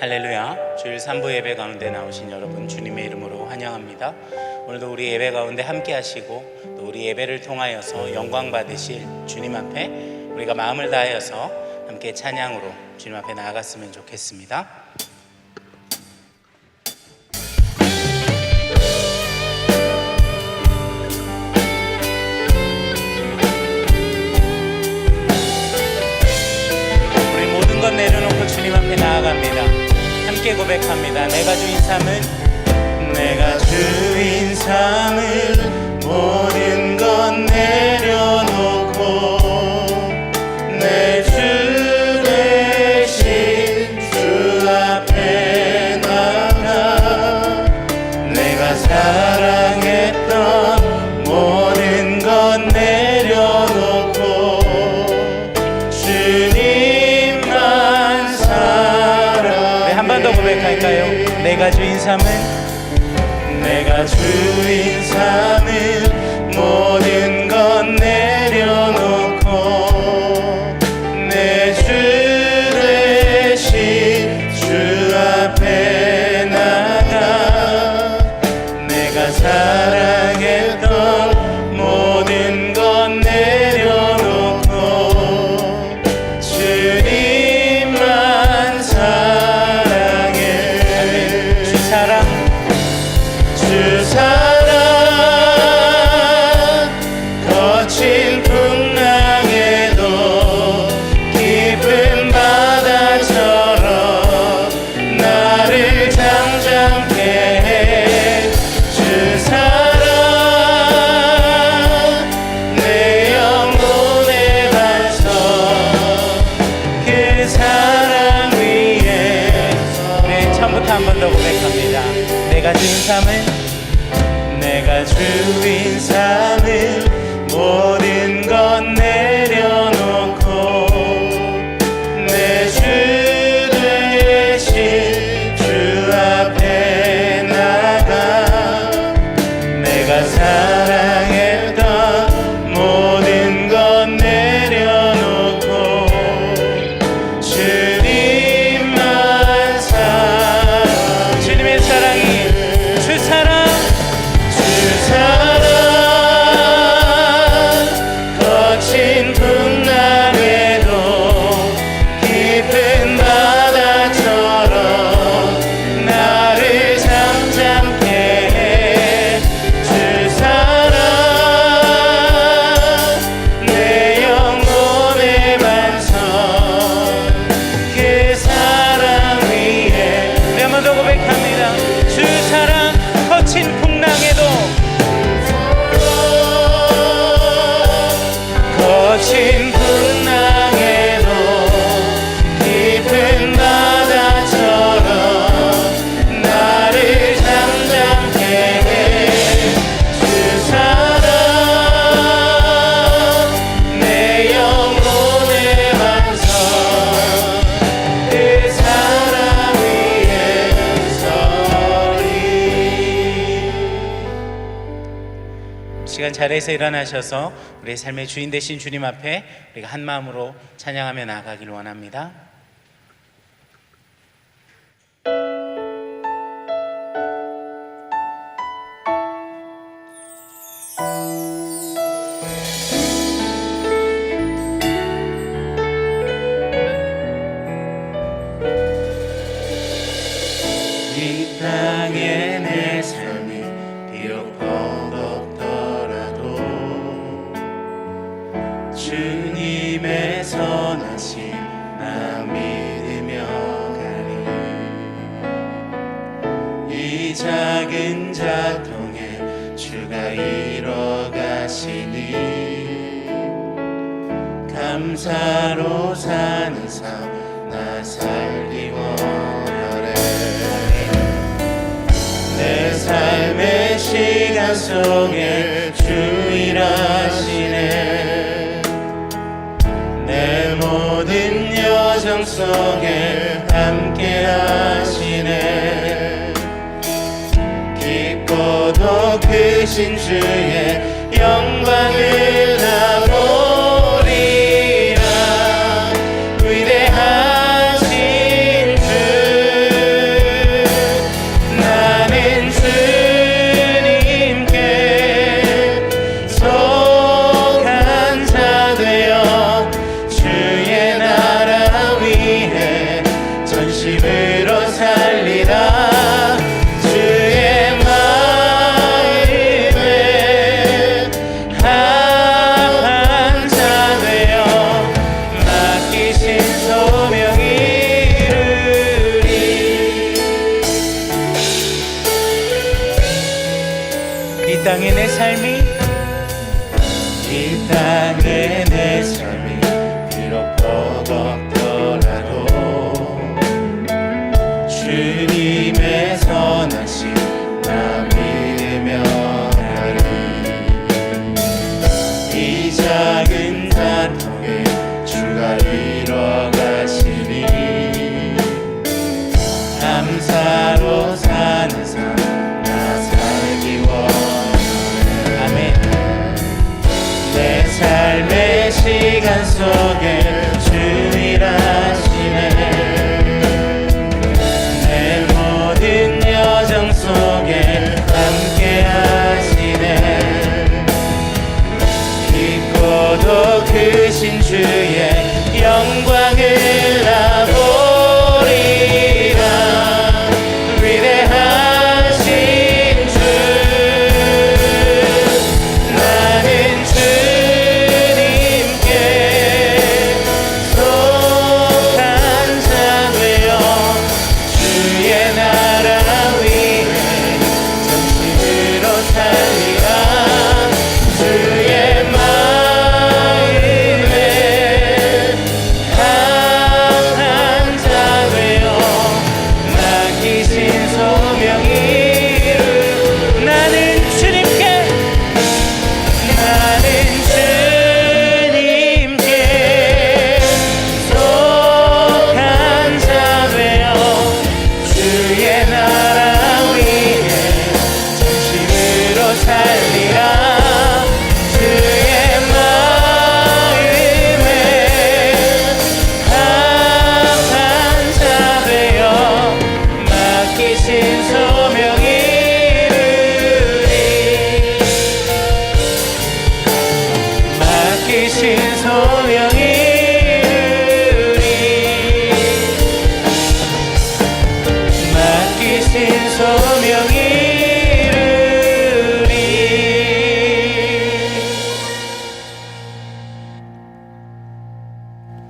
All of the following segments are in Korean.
할렐루야. 주일 3부 예배 가운데 나오신 여러분 주님의 이름으로 환영합니다. 오늘도 우리 예배 가운데 함께 하시고 또 우리 예배를 통하여서 영광 받으실 주님 앞에 우리가 마음을 다하여서 함께 찬양으로 주님 앞에 나아갔으면 좋겠습니다. 우리 모든 것 내려놓고 주님 앞에 나아갑니다. 함께 고백합니다. 내가 주인 삼을 모든 것 내려놓고 내 주 대신 주 앞에 나가 내가 사랑했던 모든 것 내려놓고 주님만 사랑. 네, 한 번 더 고백할까요? 내가 주인 삼을 모든 것 내려놓고 내 주 대신 주 앞에 나가 내가 사랑했던 모든 것 내려놓고 주님만 사랑해. 주 사랑 거친 풍랑에도 깊은 바다처럼 나를 잠잠케 해. 주 사랑 내 영혼의 반석 그 사랑 위에. 네, 처음부터 한 번 더 고백합니다. 내가 주인 삼을 모든 것 내려놓고 내 주 대신 주 앞에 나가 내가 사랑했던 모든 것 내려놓고 주님만 사랑. 주님의 사랑이 주 사랑 거친 풍랑에도 깊은 바다처럼 나를 잠잠케 해. 주 사랑 내 영혼의 반석 그 사랑 위에. 네, 한 번 더 고백합니다. 주 사랑 거친 풍랑에도 거친 풍랑에도 깊은 바다처럼 나를 잠잠케 해. 주 사랑 내 영혼의 반석 그 사랑 위에 서리. 시간 자리에서 일어나셔서 우리의 삶의 주인 되신 주님 앞에 우리가 한 마음으로 찬양하며 나아가기를 원합니다. 이 땅에 내 삶이 비록 버겁더라도 주님의 선하심 나 믿으며 가리. 이 작은 자통에 주가 이뤄가시니 감사로 사는 삶 나 살기 원하네. 내 삶의 시간 속에 주 일하시네. 내 모든 여정 속에 함께 하시네. 깊고도 크신 주의 영광을 나 보리라. 위대하신 주 주가 이루어 가시니 감사로 사는 삶 나 살기 원하네. 아멘. 내 삶의 시간 속에 주 일하시네. 내 모든 여정 속에 함께 하시네. 깊고도 크신 주의 영광을 나보리라. 위대하신 주 나는 주님께 속한 자 되어 주의 나라 위에 전심으로 살리라. 주의 마음에 합한 자 되어 맡기신 소명이 나는 주님께 속한 자 되어 주의 나라 위에 전심으로 살리라. 주의 마음에 합한 자 되어 맡기신 소명이 맡기신 소명이 맡기신 소명이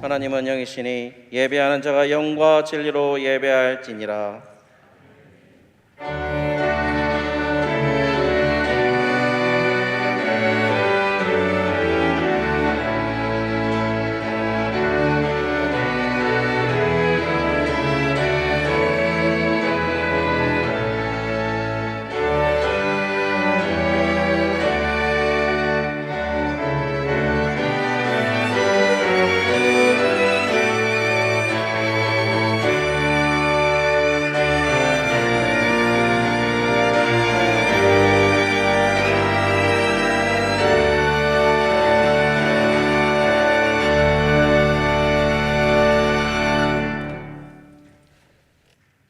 하나님은 영이시니 예배하는 자가 영과 진리로 예배할지니라.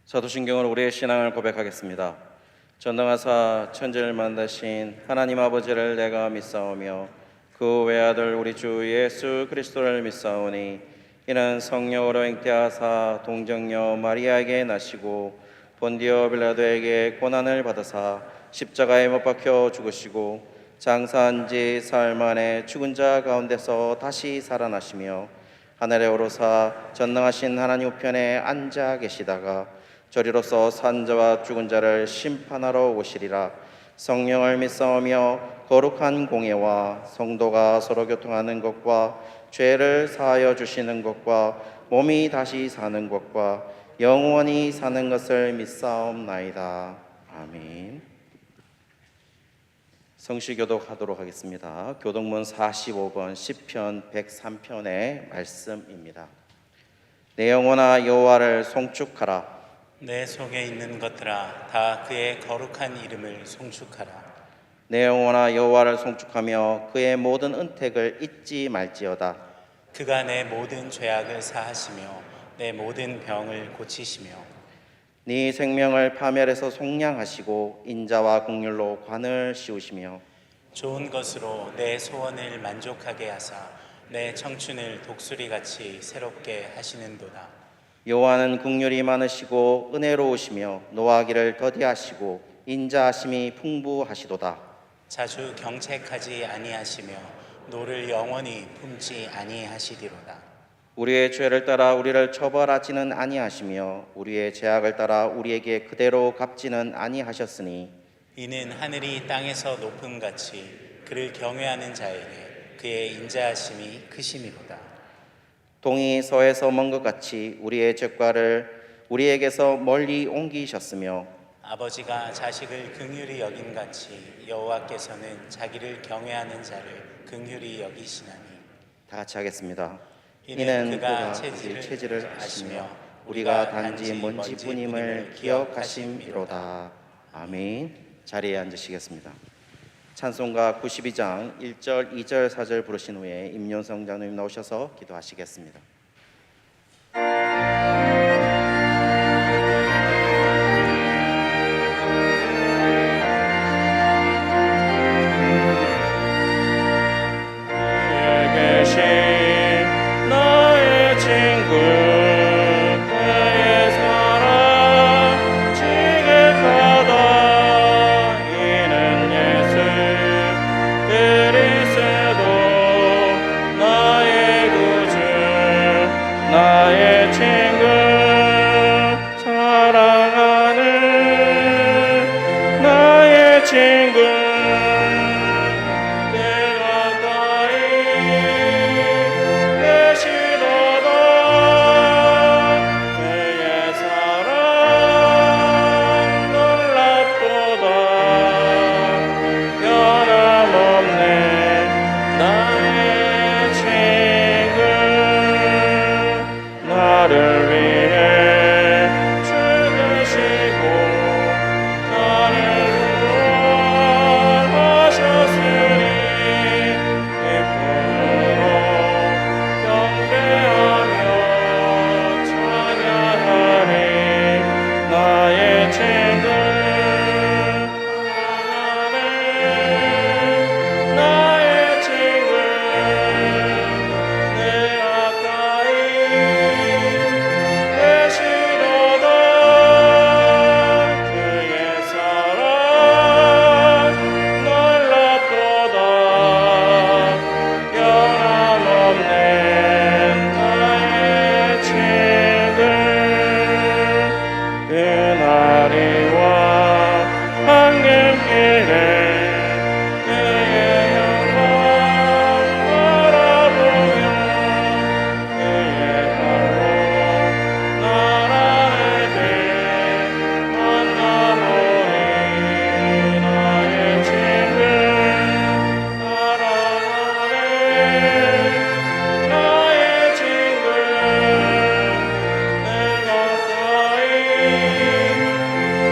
사도신경으로 우리의 신앙을 고백하겠습니다. 전능하사 천지를 만드신 하나님 아버지를 내가 믿사오며 그 외아들 우리 주 예수 그리스도를 믿사오니 이는 성령으로 잉태하사 동정녀 마리아에게 나시고 본디오 빌라도에게 고난을 받으사 십자가에 못 박혀 죽으시고 장사한 지 사흘 만에 죽은 자 가운데서 다시 살아나시며 하늘에 오르사 전능하신 하나님 우편에 앉아 계시다가 저리로서 산 자와 죽은 자를 심판하러 오시리라. 성령을 믿사오며 거룩한 공예와 성도가 서로 교통하는 것과 죄를 사하여 주시는 것과 몸이 다시 사는 것과 영원히 사는 것을 믿사옵나이다. 아멘. 성시교독하도록 하겠습니다. 교독문 45번 시편 103편의 말씀입니다. 내 영혼아 여호와를 송축하라. 내 속에 있는 것들아 다 그의 거룩한 이름을 송축하라. 내 영혼아 여호와를 송축하며 그의 모든 은택을 잊지 말지어다. 그가 내 모든 죄악을 사하시며 내 모든 병을 고치시며 네 생명을 파멸해서 속량하시고 인자와 긍휼로 관을 씌우시며 좋은 것으로 내 소원을 만족하게 하사 내 청춘을 독수리같이 새롭게 하시는도다. 여호와는 긍휼이 많으시고 은혜로우시며 노하기를 더디하시고 인자하심이 풍부하시도다. 자주 경책하지 아니하시며 노를 영원히 품지 아니하시리로다. 우리의 죄를 따라 우리를 처벌하지는 아니하시며 우리의 죄악을 따라 우리에게 그대로 갚지는 아니하셨으니 이는 하늘이 땅에서 높음같이 그를 경외하는 자에게 그의 인자하심이 크심이로다. 동이 서에서 먼 것 같이 우리의 죄과를 우리에게서 멀리 옮기셨으며 아버지가 자식을 긍휼히 여김같이 여호와께서는 자기를 경외하는 자를 긍휼히 여기시나니 다 같이 하겠습니다. 이는 이는 그가 그가 체질을 아시며 우리가 단지 먼지뿐임을 기억하심이로다. 아멘. 자리에 앉으시겠습니다. 찬송가 92장 1절, 2절, 4절 부르신 후에 임윤성 장로님 나오셔서 기도하시겠습니다. 나의 친구 나의 사랑 지극하다. 이는 예수 그리스도 나의 구주 나의 친구 사랑하는 나의 친구 나를 위해 죽으시고 나를 구원하셨으니 기쁨으로 경배하며 찬양하리. 나의 친구 사랑하네 나의 친구 내 가까이 계시도다. 그의 사랑 놀랍도다. 변함없네 나의 친구. 그날이와 황금길에 그의 영광 바라보며 그의 발로 나라에게 만나보리. 나의 친구 사랑하네 나의 친구 내 가까이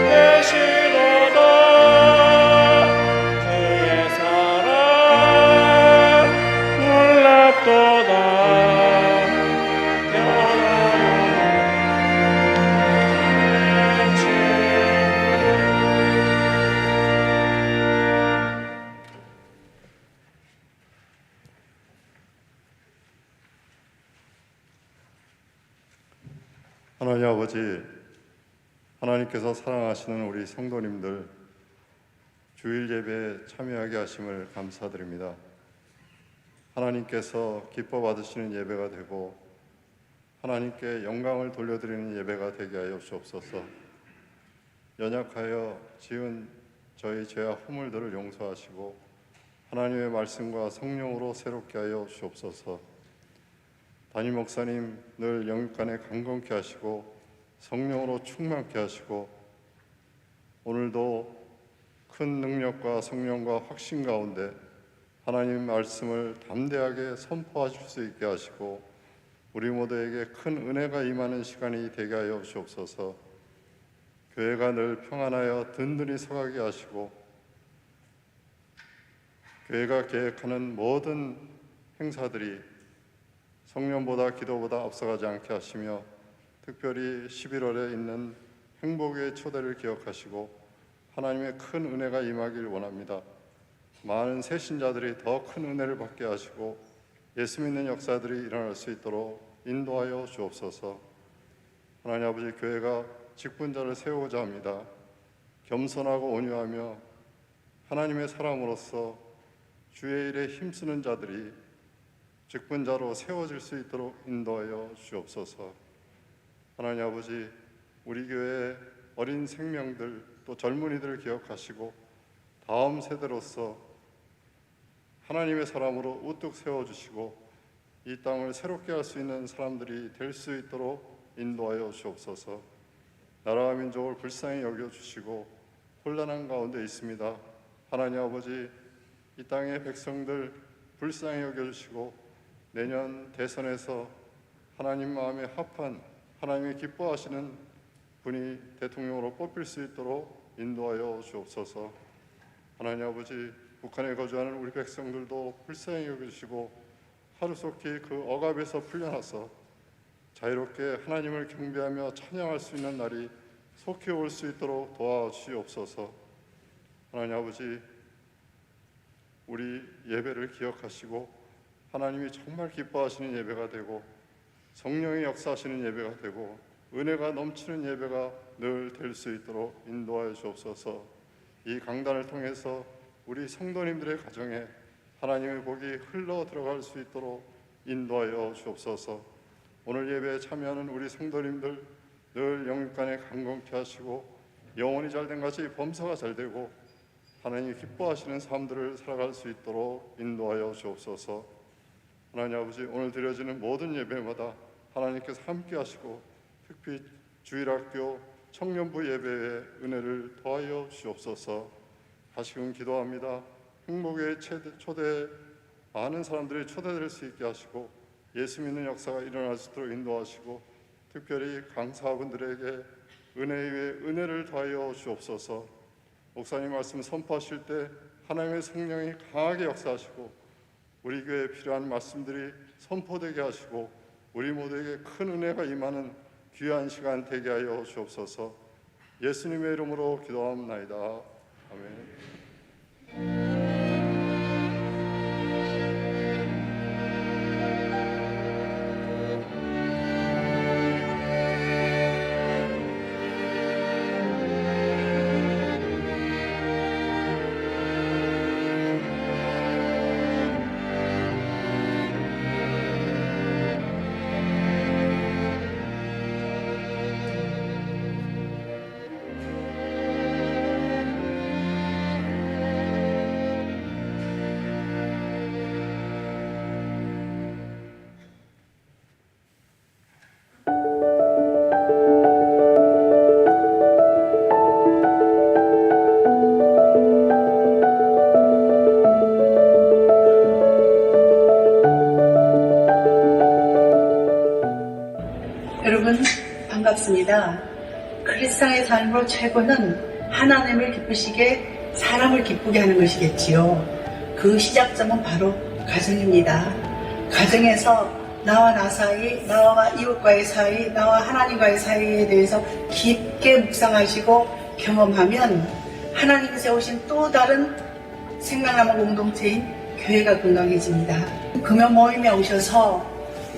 계시도다. 그의 사랑 놀랍도다. 변함없는 친구. 하나님 아버지, 하나님께서 사랑하시는 우리 성도님들 주일 예배에 참여하게 하심을 감사드립니다. 하나님께서 기뻐 받으시는 예배가 되고 하나님께 영광을 돌려드리는 예배가 되게 하여 주옵소서. 연약하여 지은 저희 죄와 허물들을 용서하시고 하나님의 말씀과 성령으로 새롭게 하여 주옵소서. 담임 목사님 늘 영육간에 강건케 하시고 성령으로 충만케 하시고 오늘도 큰 능력과 성령과 확신 가운데 하나님 말씀을 담대하게 선포하실 수 있게 하시고 우리 모두에게 큰 은혜가 임하는 시간이 되게 하여 주옵소서. 교회가 늘 평안하여 든든히 서가게 하시고 교회가 계획하는 모든 행사들이 성령보다 기도보다 앞서가지 않게 하시며 특별히 11월에 있는 행복의 초대를 기억하시고 하나님의 큰 은혜가 임하길 원합니다. 많은 새신자들이 더 큰 은혜를 받게 하시고 예수 믿는 역사들이 일어날 수 있도록 인도하여 주옵소서. 하나님 아버지, 교회가 직분자를 세우고자 합니다. 겸손하고 온유하며 하나님의 사람으로서 주의 일에 힘쓰는 자들이 직분자로 세워질 수 있도록 인도하여 주옵소서. 하나님 아버지, 우리 교회의 어린 생명들 또 젊은이들을 기억하시고 다음 세대로서 하나님의 사람으로 우뚝 세워주시고 이 땅을 새롭게 할 수 있는 사람들이 될 수 있도록 인도하여 주옵소서. 나라와 민족을 불쌍히 여겨주시고 혼란한 가운데 있습니다. 하나님 아버지, 이 땅의 백성들 불쌍히 여겨주시고 내년 대선에서 하나님 마음에 합한 하나님이 기뻐하시는 분이 대통령으로 뽑힐 수 있도록 인도하여 주옵소서. 하나님 아버지, 북한에 거주하는 우리 백성들도 불쌍히 여기시고 하루속히 그 억압에서 풀려나서 자유롭게 하나님을 경배하며 찬양할 수 있는 날이 속히 올 수 있도록 도와주시옵소서. 하나님 아버지, 우리 예배를 기억하시고 하나님이 정말 기뻐하시는 예배가 되고 성령이 역사하시는 예배가 되고 은혜가 넘치는 예배가 늘 될 수 있도록 인도하여 주옵소서. 이 강단을 통해서 우리 성도님들의 가정에 하나님의 복이 흘러 들어갈 수 있도록 인도하여 주옵소서. 오늘 예배에 참여하는 우리 성도님들 늘 영육간에 강건케 하시고 영혼이 잘된 같이 범사가 잘되고 하나님이 기뻐하시는 삶들을 살아갈 수 있도록 인도하여 주옵소서. 하나님 아버지, 오늘 드려지는 모든 예배마다 하나님께서 함께 하시고 특히 주일학교 청년부 예배의 은혜를 더하여 주옵소서. 다시금 기도합니다. 행복의 초대 많은 사람들이 초대될 수 있게 하시고 예수 믿는 역사가 일어날 수 있도록 인도하시고 특별히 강사분들에게 은혜 위에 은혜를 더하여 주옵소서. 목사님 말씀 선포하실 때 하나님의 성령이 강하게 역사하시고 우리 교회에 필요한 말씀들이 선포되게 하시고 우리 모두에게 큰 은혜가 임하는 귀한 시간 되게 하여 주옵소서. 예수님의 이름으로 기도합나이다. 아멘. 여러분 반갑습니다. 크리스찬의 삶으로 최고는 하나님을 기쁘시게 사람을 기쁘게 하는 것이겠지요. 그 시작점은 바로 가정입니다. 가정에서 나와 나 사이, 나와 이웃과의 사이, 나와 하나님과의 사이에 대해서 깊게 묵상하시고 경험하면 하나님이 세우신 또 다른 생명나무 공동체인 교회가 건강해집니다. 금요 모임에 오셔서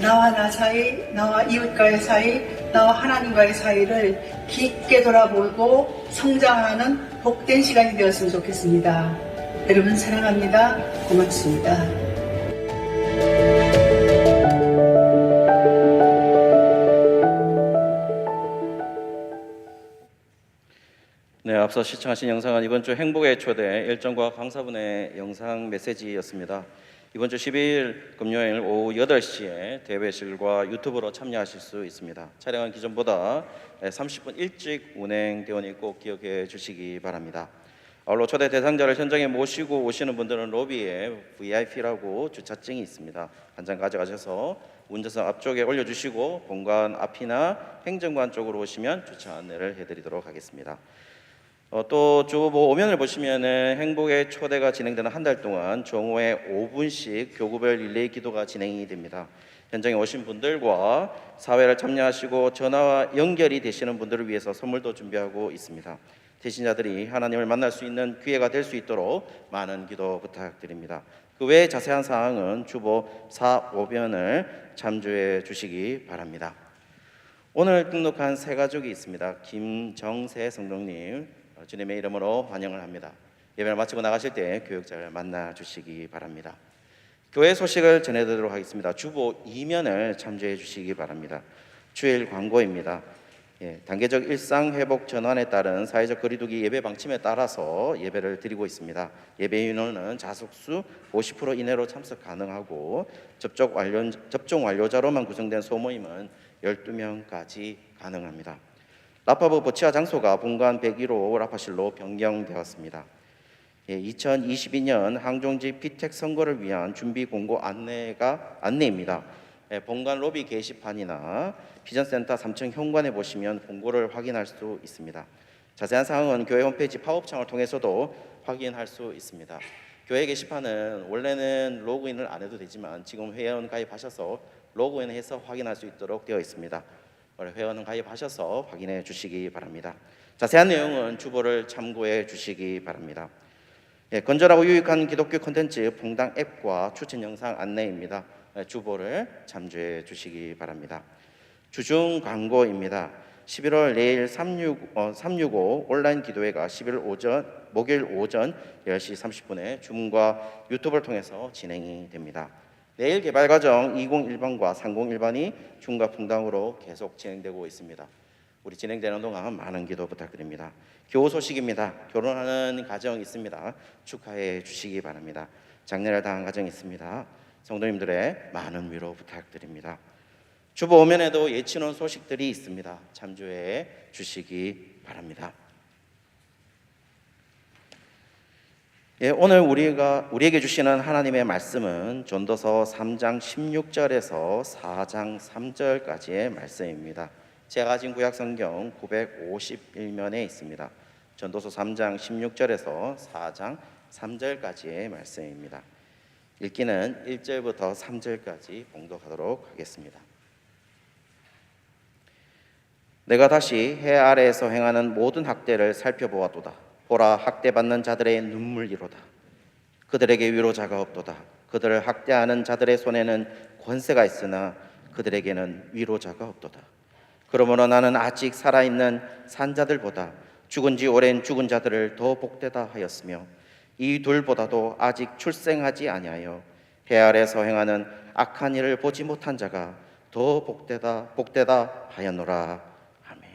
나와 나 사이, 나와 이웃과의 사이, 나와 하나님과의 사이를 깊게 돌아보고 성장하는 복된 시간이 되었으면 좋겠습니다. 여러분 사랑합니다. 고맙습니다. 네, 앞서 시청하신 영상은 이번 주 행복의 초대 일정과 강사분의 영상 메시지였습니다. 이번 주 12일 금요일 오후 8시에 대회실과 유튜브로 참여하실 수 있습니다. 촬영은 기존보다 30분 일찍 운행되오니 꼭 기억해 주시기 바랍니다. 아울러 초대 대상자를 현장에 모시고 오시는 분들은 로비에 VIP라고 주차증이 있습니다. 한 장 가져가셔서 운전석 앞쪽에 올려주시고 본관 앞이나 행정관 쪽으로 오시면 주차 안내를 해드리도록 하겠습니다. 또 주 오면을 보시면은 행복의 초대가 진행되는 한 달 동안 정오에 5분씩 교구별 릴레이 기도가 진행이 됩니다. 현장에 오신 분들과 사회를 참여하시고 전화와 연결이 되시는 분들을 위해서 선물도 준비하고 있습니다. 대신자들이 하나님을 만날 수 있는 기회가 될 수 있도록 많은 기도 부탁드립니다. 그 외에 자세한 사항은 주보 4, 5변을 참조해 주시기 바랍니다. 오늘 등록한 새 가족이 있습니다. 김정세 성도님 주님의 이름으로 환영을 합니다. 예배를 마치고 나가실 때 교육자를 만나 주시기 바랍니다. 교회 소식을 전해드리도록 하겠습니다. 주보 2면을 참조해 주시기 바랍니다. 주일 광고입니다. 단계적 일상회복 전환에 따른 사회적 거리두기 예배 방침에 따라서 예배를 드리고 있습니다. 예배 인원은 자숙수 50% 이내로 참석 가능하고 접종 완료자로만 구성된 소모임은 12명까지 가능합니다. 라파부 보치아 장소가 본관 101호 라파실로 변경되었습니다. 2022년 항종지 피택 선거를 위한 준비 공고 안내입니다. 본관 로비 게시판이나 비전센터 3층 현관에 보시면 공고를 확인할 수 있습니다. 자세한 사항은 교회 홈페이지 팝업창을 통해서도 확인할 수 있습니다. 교회 게시판은 원래는 로그인을 안 해도 되지만 지금 회원 가입하셔서 로그인해서 확인할 수 있도록 되어 있습니다. 회원 가입하셔서 확인해 주시기 바랍니다. 자세한 내용은 주보를 참고해 주시기 바랍니다. 건전하고 유익한 기독교 콘텐츠 봉당 앱과 추천 영상 안내입니다. 주보를 참조해 주시기 바랍니다. 주중 광고입니다. 11월 내일 365 온라인 기도회가 11일 목요일 오전 10시 30분에 줌과 유튜브를 통해서 진행이 됩니다. 내일 개발과정 201번과 301번이 줌과 봉당으로 계속 진행되고 있습니다. 우리 진행되는 동안 많은 기도 부탁드립니다. 교우 소식입니다. 결혼하는 가정 있습니다. 축하해 주시기 바랍니다. 장례를 당한 가정 있습니다. 성도님들의 많은 위로 부탁드립니다. 주보 오면에도 예치놓은 소식들이 있습니다. 참조해 주시기 바랍니다. 오늘 우리에게 주시는 하나님의 말씀은 전도서 3장 16절에서 4장 3절까지의 말씀입니다. 제가 가진 구약 성경 951면에 있습니다. 전도서 3장 16절에서 4장 3절까지의 말씀입니다. 읽기는 1절부터 3절까지 봉독하도록 하겠습니다. 내가 다시 해 아래에서 행하는 모든 학대를 살펴보았도다. 보라, 학대받는 자들의 눈물이로다. 그들에게 위로자가 없도다. 그들을 학대하는 자들의 손에는 권세가 있으나 그들에게는 위로자가 없도다. 그러므로 나는 아직 살아있는 산자들보다 죽은 지 오랜 죽은 자들을 더 복되다 하였으며 이 둘보다도 아직 출생하지 아니하여 해 아래에서 행하는 악한 일을 보지 못한 자가 더 복되다 하였노라. 아멘.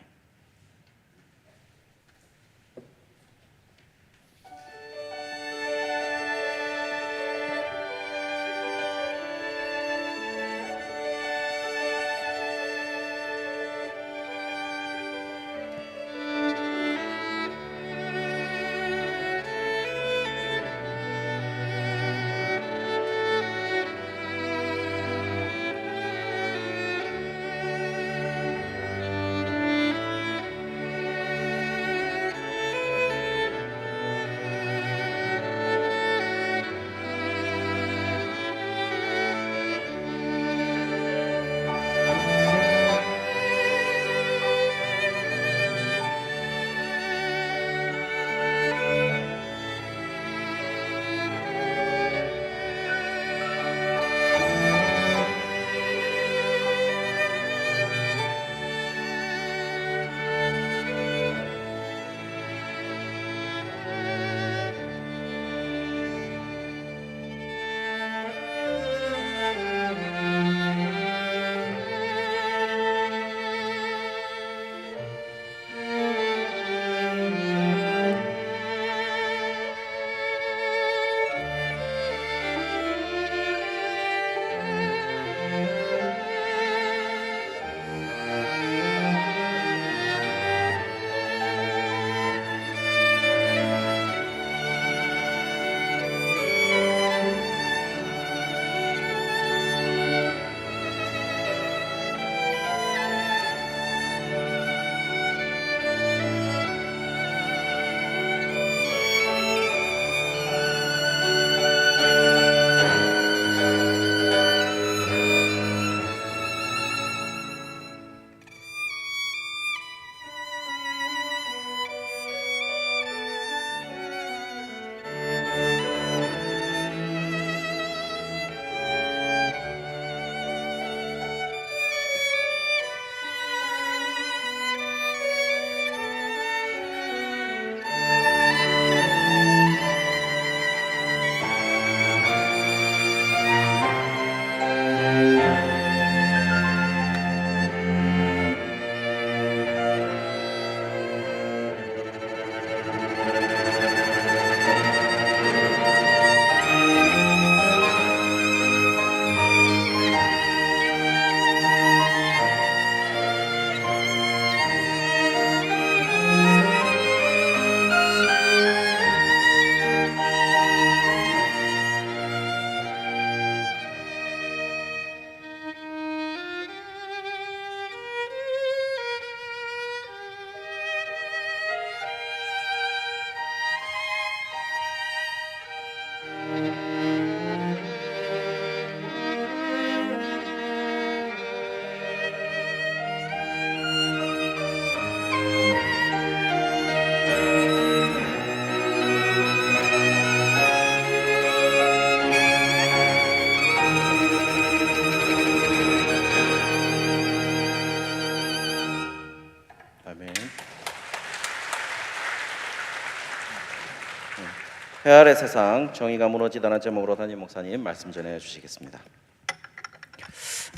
해아래 세상 정의가 무너지다는 제목으로 담임 목사님 말씀 전해 주시겠습니다.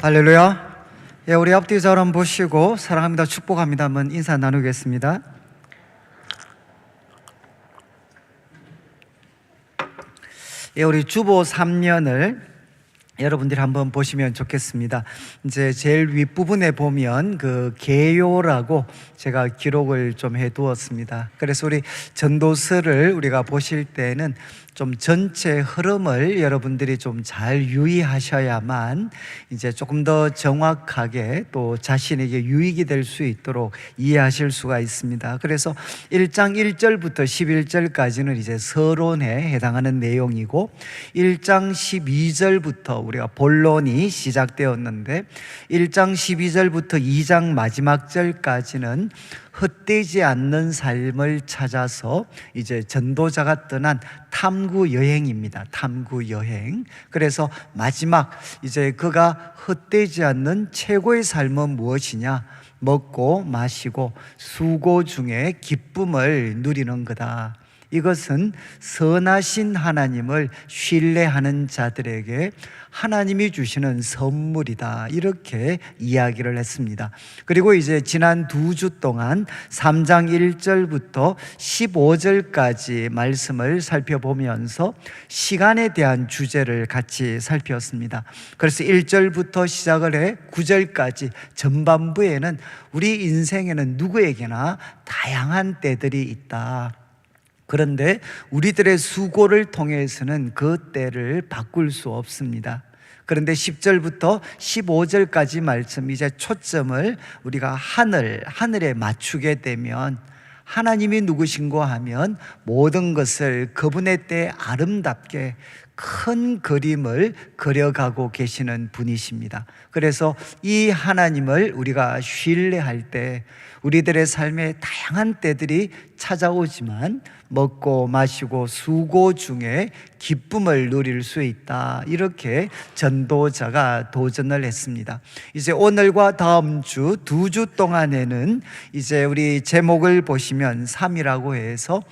할렐루야. 예, 우리 앞뒤 자람 보시고 사랑합니다, 축복합니다 한번 인사 나누겠습니다. 예, 우리 주보 3년을 여러분들이 한번 보시면 좋겠습니다. 이제 제일 윗부분에 보면 그 개요라고 제가 기록을 좀 해두었습니다. 그래서 우리 전도서를 우리가 보실 때는 좀 전체 흐름을 여러분들이 좀 잘 유의하셔야만 이제 조금 더 정확하게 또 자신에게 유익이 될 수 있도록 이해하실 수가 있습니다. 그래서 1장 1절부터 11절까지는 이제 서론에 해당하는 내용이고 1장 12절부터 우리가 본론이 시작되었는데 1장 12절부터 2장 마지막 절까지는 헛되지 않는 삶을 찾아서 이제 전도자가 떠난 탐구 여행입니다. 탐구 여행. 그래서 마지막 이제 그가 헛되지 않는 최고의 삶은 무엇이냐? 먹고 마시고 수고 중에 기쁨을 누리는 거다. 이것은 선하신 하나님을 신뢰하는 자들에게 하나님이 주시는 선물이다, 이렇게 이야기를 했습니다. 그리고 이제 지난 2주 동안 3장 1절부터 15절까지 말씀을 살펴보면서 시간에 대한 주제를 같이 살폈습니다. 그래서 1절부터 시작을 해 9절까지 전반부에는 우리 인생에는 누구에게나 다양한 때들이 있다. 그런데 우리들의 수고를 통해서는 그 때를 바꿀 수 없습니다. 그런데 10절부터 15절까지 말씀, 이제 초점을 우리가 하늘에 맞추게 되면 하나님이 누구신고 하면 모든 것을 그분의 때에 아름답게 큰 그림을 그려가고 계시는 분이십니다. 그래서 이 하나님을 우리가 신뢰할 때 우리들의 삶에 다양한 때들이 찾아오지만 먹고 마시고 수고 중에 기쁨을 누릴 수 있다, 이렇게 전도자가 도전을 했습니다. 이제 오늘과 다음 주 2주 동안에는 이제 우리 제목을 보시면 3이라고 해서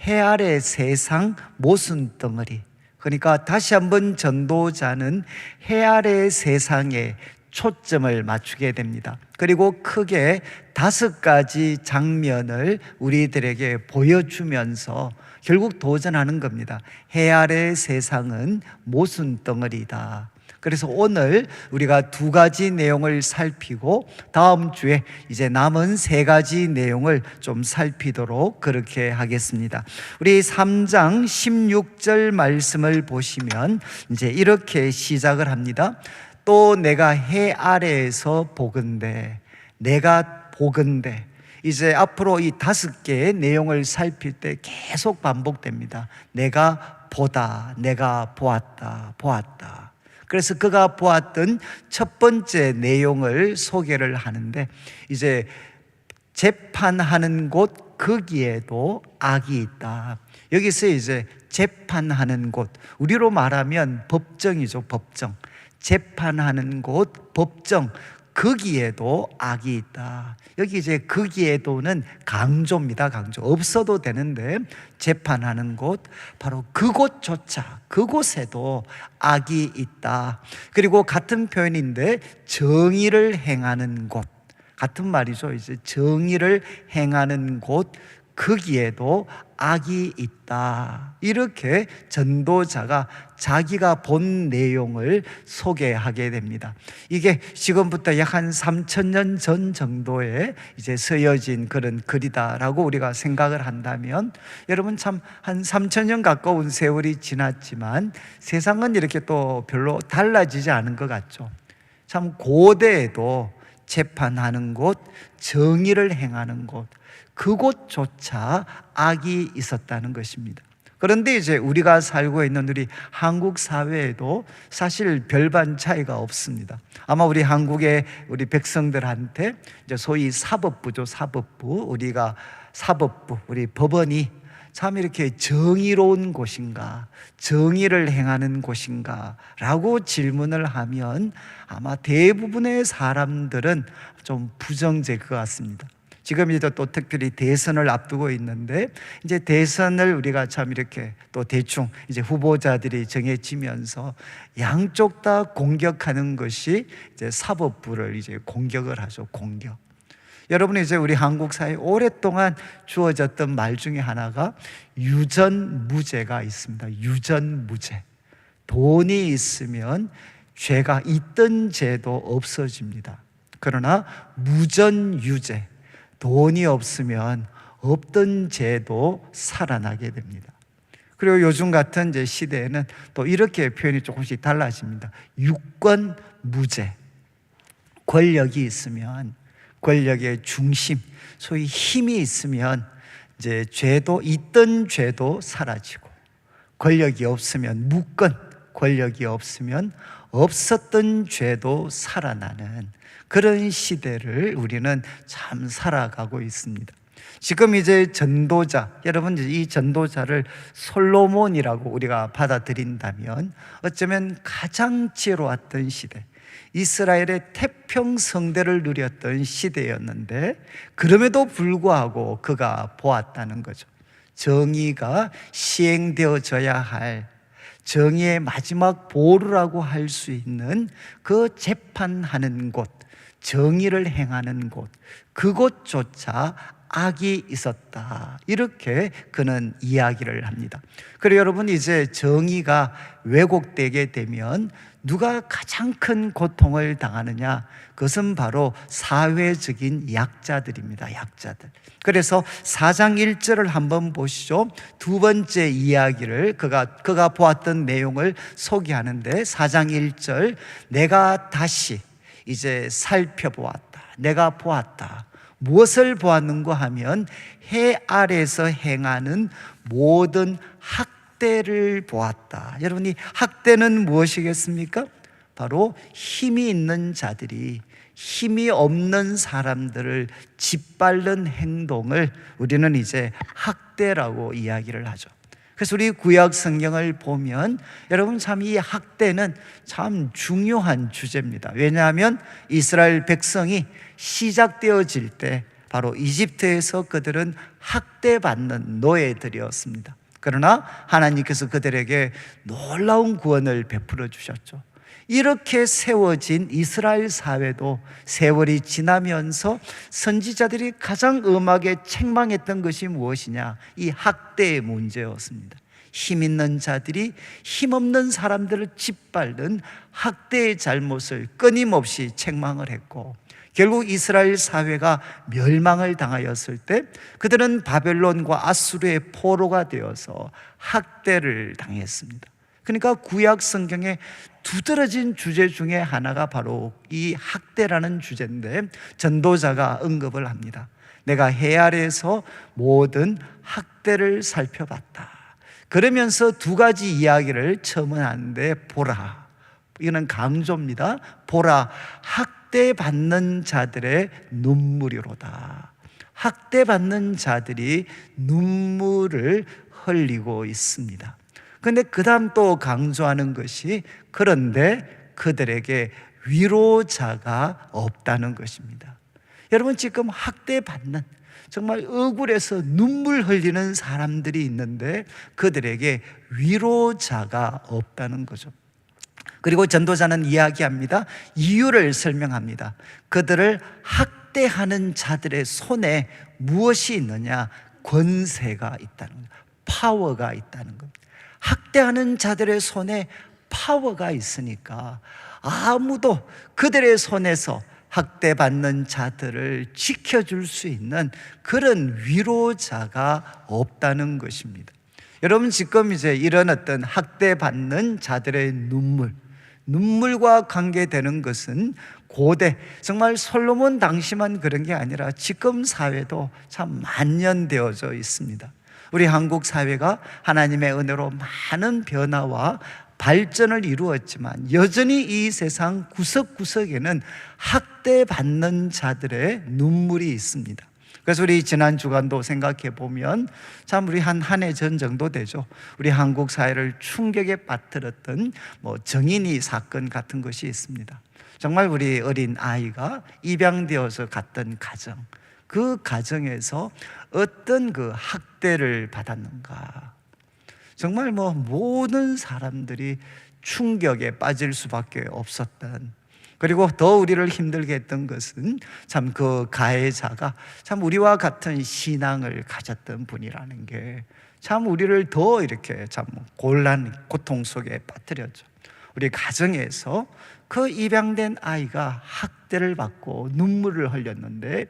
해 아래 세상 모순덩어리, 그러니까 다시 한번 전도자는 해 아래 세상에 초점을 맞추게 됩니다. 그리고 크게 5가지 장면을 우리들에게 보여주면서 결국 도전하는 겁니다. 해 아래 세상은 모순덩어리다. 그래서 오늘 우리가 2가지 내용을 살피고 다음 주에 이제 남은 3가지 내용을 좀 살피도록 그렇게 하겠습니다. 우리 3장 16절 말씀을 보시면 이제 이렇게 시작을 합니다. 또 내가 해 아래에서 보건대, 내가 보건대. 이제 앞으로 이 5개의 내용을 살필 때 계속 반복됩니다. 내가 보다, 내가 보았다, 보았다. 그래서 그가 보았던 첫 번째 내용을 소개를 하는데, 이제 재판하는 곳 거기에도 악이 있다. 여기서 이제 재판하는 곳, 우리로 말하면 법정이죠, 법정. 재판하는 곳, 법정, 거기에도 악이 있다. 여기 이제 거기에도는 강조입니다. 강조. 없어도 되는데 재판하는 곳, 바로 그곳조차, 그곳에도 악이 있다. 그리고 같은 표현인데 정의를 행하는 곳, 같은 말이죠. 이제 정의를 행하는 곳, 거기에도 악이 있다. 이렇게 전도자가 자기가 본 내용을 소개하게 됩니다. 이게 지금부터 약 한 3,000년 전 정도에 이제 쓰여진 그런 글이다라고 우리가 생각을 한다면, 여러분 참 한 3,000년 가까운 세월이 지났지만 세상은 이렇게 또 별로 달라지지 않은 것 같죠. 참 고대에도 재판하는 곳, 정의를 행하는 곳, 그곳조차 악이 있었다는 것입니다. 그런데 이제 우리가 살고 있는 우리 한국 사회에도 사실 별반 차이가 없습니다. 아마 우리 한국의 우리 백성들한테 이제 소위 사법부죠, 사법부. 우리가 사법부, 우리 법원이 참 이렇게 정의로운 곳인가, 정의를 행하는 곳인가 라고 질문을 하면 아마 대부분의 사람들은 좀 부정적일 것 같습니다. 지금 이제 또 특별히 대선을 앞두고 있는데 이제 대선을 우리가 참 이렇게 또 대충 이제 후보자들이 정해지면서 양쪽 다 공격하는 것이 이제 사법부를 이제 공격을 하죠. 공격. 여러분 이제 우리 한국 사회에 오랫동안 주어졌던 말 중에 하나가 유전무죄가 있습니다. 유전무죄. 돈이 있으면 죄가 있던 죄도 없어집니다. 그러나 무전유죄. 돈이 없으면 없던 죄도 살아나게 됩니다. 그리고 요즘 같은 이제 시대에는 또 이렇게 표현이 조금씩 달라집니다. 유권무죄. 권력이 있으면 권력의 중심, 소위 힘이 있으면 이제 죄도 있던 죄도 사라지고 권력이 없으면 무권, 권력이 없으면 없었던 죄도 살아나는 그런 시대를 우리는 참 살아가고 있습니다. 지금 이제 전도자, 여러분 이 전도자를 솔로몬이라고 우리가 받아들인다면 어쩌면 가장 지혜로웠던 시대, 이스라엘의 태평성대를 누렸던 시대였는데 그럼에도 불구하고 그가 보았다는 거죠. 정의가 시행되어져야 할 정의의 마지막 보루라고 할 수 있는 그 재판하는 곳, 정의를 행하는 곳, 그곳조차 악이 있었다. 이렇게 그는 이야기를 합니다. 그리고 여러분 이제 정의가 왜곡되게 되면 누가 가장 큰 고통을 당하느냐? 그것은 바로 사회적인 약자들입니다. 약자들. 그래서 4장 1절을 한번 보시죠. 두 번째 이야기를 그가 보았던 내용을 소개하는데 4장 1절 내가 다시 이제 살펴보았다. 내가 보았다. 무엇을 보았는가 하면 해 아래에서 행하는 모든 학대를 보았다. 여러분이 학대는 무엇이겠습니까? 바로 힘이 있는 자들이 힘이 없는 사람들을 짓밟는 행동을 우리는 이제 학대라고 이야기를 하죠. 그래서 우리 구약 성경을 보면 여러분 참 이 학대는 참 중요한 주제입니다. 왜냐하면 이스라엘 백성이 시작되어질 때 바로 이집트에서 그들은 학대받는 노예들이었습니다. 그러나 하나님께서 그들에게 놀라운 구원을 베풀어 주셨죠. 이렇게 세워진 이스라엘 사회도 세월이 지나면서 선지자들이 가장 엄하게 책망했던 것이 무엇이냐? 이 학대의 문제였습니다. 힘 있는 자들이 힘없는 사람들을 짓밟는 학대의 잘못을 끊임없이 책망을 했고 결국 이스라엘 사회가 멸망을 당하였을 때 그들은 바벨론과 아수르의 포로가 되어서 학대를 당했습니다. 그러니까 구약 성경에 두드러진 주제 중에 하나가 바로 이 학대라는 주제인데 전도자가 언급을 합니다. 내가 해 아래에서 모든 학대를 살펴봤다. 그러면서 두 가지 이야기를 첨언하는데 보라, 이거는 강조입니다. 보라, 학대받는 자들의 눈물이로다. 학대받는 자들이 눈물을 흘리고 있습니다. 그런데 그 다음 또 강조하는 것이 그런데 그들에게 위로자가 없다는 것입니다. 여러분 지금 학대받는 정말 억울해서 눈물 흘리는 사람들이 있는데 그들에게 위로자가 없다는 거죠. 그리고 전도자는 이야기합니다. 이유를 설명합니다. 그들을 학대하는 자들의 손에 무엇이 있느냐? 권세가 있다는 거예요. 파워가 있다는 겁니다. 학대하는 자들의 손에 파워가 있으니까 아무도 그들의 손에서 학대받는 자들을 지켜줄 수 있는 그런 위로자가 없다는 것입니다. 여러분 지금 이제 이런 어떤 학대받는 자들의 눈물과 관계되는 것은 고대 정말 솔로몬 당시만 그런 게 아니라 지금 사회도 참 만연되어져 있습니다. 우리 한국 사회가 하나님의 은혜로 많은 변화와 발전을 이루었지만 여전히 이 세상 구석구석에는 학대받는 자들의 눈물이 있습니다. 그래서 우리 지난 주간도 생각해 보면 참 우리 한 해 전 정도 되죠. 우리 한국 사회를 충격에 빠뜨렸던 정인이 사건 같은 것이 있습니다. 정말 우리 어린 아이가 입양되어서 갔던 가정, 그 가정에서 어떤 그 학대를 받았는가. 정말 모든 사람들이 충격에 빠질 수밖에 없었던, 그리고 더 우리를 힘들게 했던 것은 참 그 가해자가 참 우리와 같은 신앙을 가졌던 분이라는 게 참 우리를 더 이렇게 참 곤란, 고통 속에 빠뜨렸죠. 우리 가정에서 그 입양된 아이가 학대를 받고 눈물을 흘렸는데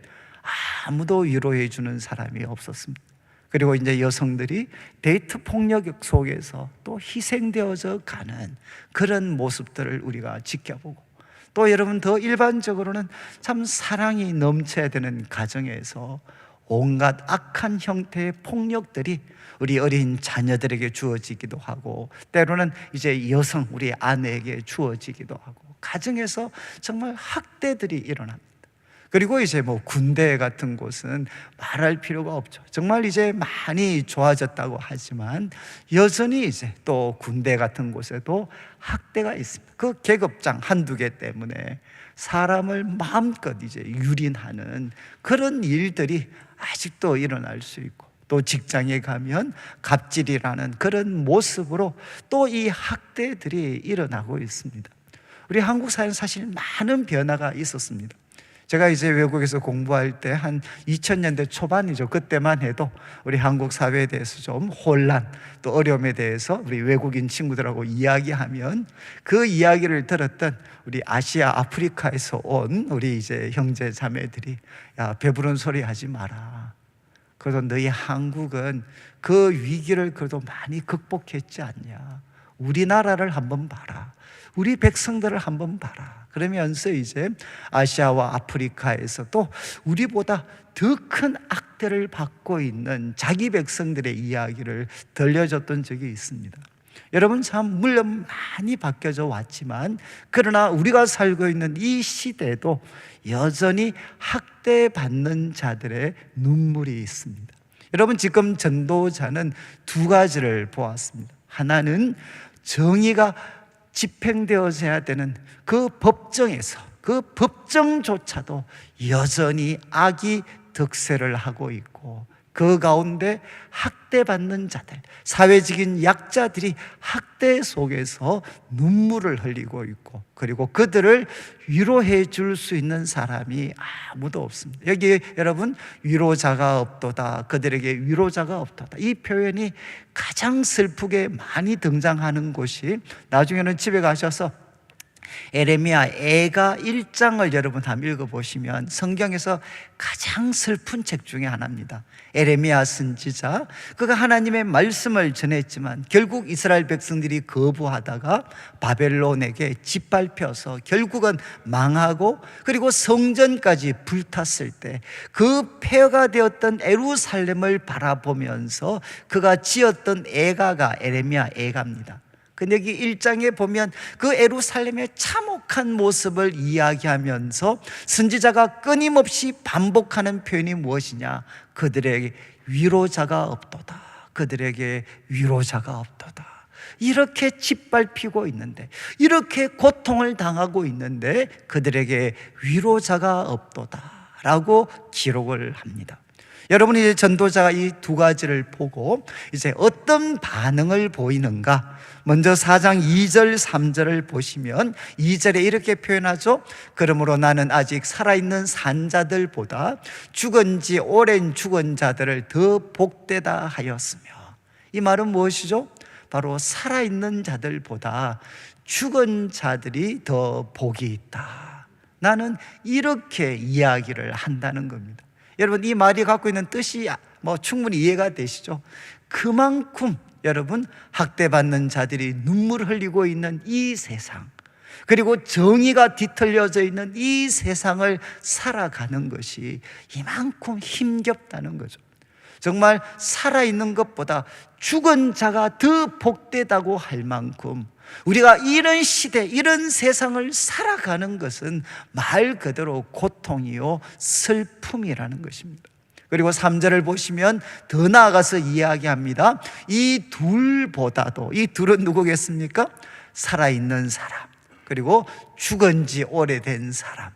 아무도 위로해 주는 사람이 없었습니다. 그리고 이제 여성들이 데이트 폭력 속에서 또 희생되어져 가는 그런 모습들을 우리가 지켜보고, 또 여러분 더 일반적으로는 참 사랑이 넘쳐야 되는 가정에서 온갖 악한 형태의 폭력들이 우리 어린 자녀들에게 주어지기도 하고, 때로는 이제 여성, 우리 아내에게 주어지기도 하고, 가정에서 정말 학대들이 일어납니다. 그리고 이제 군대 같은 곳은 말할 필요가 없죠. 정말 이제 많이 좋아졌다고 하지만 여전히 이제 또 군대 같은 곳에도 학대가 있습니다. 그 계급장 한두 개 때문에 사람을 마음껏 이제 유린하는 그런 일들이 아직도 일어날 수 있고, 또 직장에 가면 갑질이라는 그런 모습으로 또 이 학대들이 일어나고 있습니다. 우리 한국 사회는 사실 많은 변화가 있었습니다. 제가 이제 외국에서 공부할 때 한 2000년대 초반이죠. 그때만 해도 우리 한국 사회에 대해서 좀 혼란, 또 어려움에 대해서 우리 외국인 친구들하고 이야기하면 그 이야기를 들었던 우리 아시아, 아프리카에서 온 우리 이제 형제 자매들이, 야, 배부른 소리 하지 마라. 그래도 너희 한국은 그 위기를 그래도 많이 극복했지 않냐. 우리나라를 한번 봐라. 우리 백성들을 한번 봐라. 그러면서 이제 아시아와 아프리카에서도 우리보다 더 큰 악대를 받고 있는 자기 백성들의 이야기를 들려줬던 적이 있습니다. 여러분, 참 물론 많이 바뀌어져 왔지만, 그러나 우리가 살고 있는 이 시대에도 여전히 학대받는 자들의 눈물이 있습니다. 여러분, 지금 전도자는 두 가지를 보았습니다. 하나는 정의가 집행되어져야 되는 그 법정에서, 그 법정조차도 여전히 악이 득세를 하고 있고, 그 가운데 학대받는 자들, 사회적인 약자들이 학대 속에서 눈물을 흘리고 있고, 그리고 그들을 위로해 줄 수 있는 사람이 아무도 없습니다. 여기 여러분, 위로자가 없도다, 그들에게 위로자가 없도다, 이 표현이 가장 슬프게 많이 등장하는 곳이, 나중에는 집에 가셔서 에레미야 애가 1장을 여러분 한번 읽어보시면 성경에서 가장 슬픈 책 중에 하나입니다. 에레미야 선지자, 그가 하나님의 말씀을 전했지만 결국 이스라엘 백성들이 거부하다가 바벨론에게 짓밟혀서 결국은 망하고, 그리고 성전까지 불탔을 때 그 폐허가 되었던 예루살렘을 바라보면서 그가 지었던 애가가 에레미야 애가입니다. 근데 여기 1장에 보면 그 예루살렘의 참혹한 모습을 이야기하면서 선지자가 끊임없이 반복하는 표현이 무엇이냐? 그들에게 위로자가 없도다. 그들에게 위로자가 없도다. 이렇게 짓밟히고 있는데, 이렇게 고통을 당하고 있는데 그들에게 위로자가 없도다 라고 기록을 합니다. 여러분이 이제 전도자가 이 두 가지를 보고 이제 어떤 반응을 보이는가? 먼저 4장 2절 3절을 보시면 2절에 이렇게 표현하죠. 그러므로 나는 아직 살아있는 산자들보다 죽은 지 오랜 죽은 자들을 더 복되다 하였으며, 이 말은 무엇이죠? 바로 살아있는 자들보다 죽은 자들이 더 복이 있다. 나는 이렇게 이야기를 한다는 겁니다. 여러분, 이 말이 갖고 있는 뜻이 충분히 이해가 되시죠? 그만큼 여러분, 학대받는 자들이 눈물 흘리고 있는 이 세상, 그리고 정의가 뒤틀려져 있는 이 세상을 살아가는 것이 이만큼 힘겹다는 거죠. 정말 살아있는 것보다 죽은 자가 더 복되다고 할 만큼 우리가 이런 시대, 이런 세상을 살아가는 것은 말 그대로 고통이요 슬픔이라는 것입니다. 그리고 3절을 보시면 더 나아가서 이야기합니다. 이 둘보다도, 이 둘은 누구겠습니까? 살아있는 사람, 그리고 죽은 지 오래된 사람,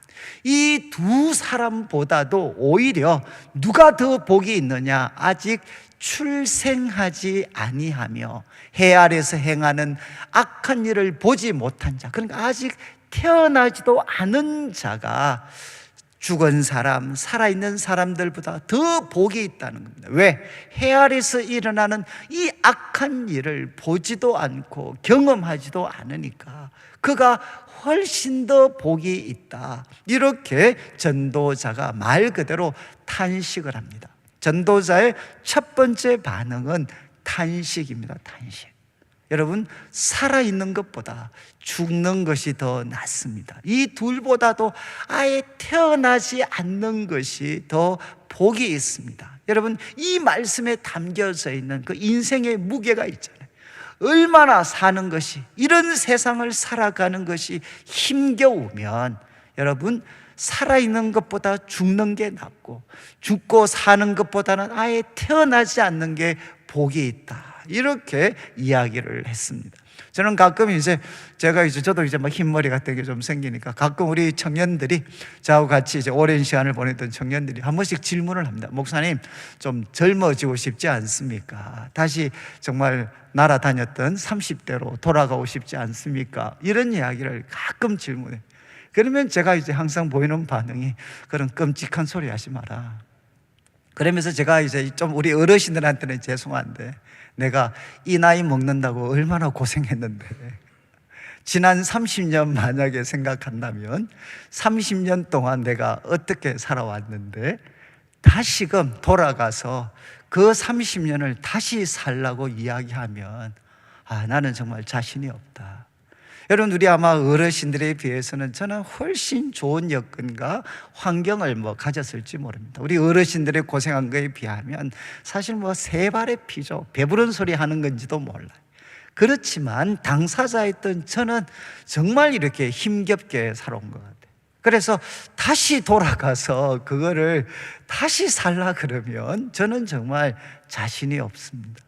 이 두 사람보다도 오히려 누가 더 복이 있느냐? 아직 출생하지 아니하며 해 아래서 행하는 악한 일을 보지 못한 자, 그러니까 아직 태어나지도 않은 자가 죽은 사람, 살아있는 사람들보다 더 복이 있다는 겁니다. 왜? 해 아래서 일어나는 이 악한 일을 보지도 않고 경험하지도 않으니까 그가 훨씬 더 복이 있다. 이렇게 전도자가 말 그대로 탄식을 합니다. 전도자의 첫 번째 반응은 탄식입니다. 탄식. 여러분, 살아있는 것보다 죽는 것이 더 낫습니다. 이 둘보다도 아예 태어나지 않는 것이 더 복이 있습니다. 여러분, 이 말씀에 담겨져 있는 그 인생의 무게가 있잖아요. 얼마나 사는 것이, 이런 세상을 살아가는 것이 힘겨우면 여러분, 살아있는 것보다 죽는 게 낫고 죽고 사는 것보다는 아예 태어나지 않는 게 복이 있다. 이렇게 이야기를 했습니다. 저는 가끔 저도 막 흰머리 같은 게 좀 생기니까 가끔 우리 청년들이, 저하고 같이 오랜 시간을 보냈던 청년들이 한 번씩 질문을 합니다. 목사님, 좀 젊어지고 싶지 않습니까? 다시 정말 날아다녔던 30대로 돌아가고 싶지 않습니까? 이런 이야기를 가끔 질문해요. 그러면 제가 항상 보이는 반응이, 그런 끔찍한 소리 하지 마라. 그러면서 제가 좀 우리 어르신들한테는 죄송한데, 내가 이 나이 먹는다고 얼마나 고생했는데, 지난 30년 만약에 생각한다면 30년 동안 내가 어떻게 살아왔는데 다시금 돌아가서 그 30년을 다시 살라고 이야기하면 나는 정말 자신이 없다. 여러분, 우리 아마 어르신들에 비해서는 저는 훨씬 좋은 여건과 환경을 가졌을지 모릅니다. 우리 어르신들의 고생한 거에 비하면 사실 세 발의 피죠. 배부른 소리 하는 건지도 몰라요. 그렇지만 당사자였던 저는 정말 이렇게 힘겹게 살아온 것 같아요. 그래서 다시 돌아가서 그거를 다시 살라 그러면 저는 정말 자신이 없습니다.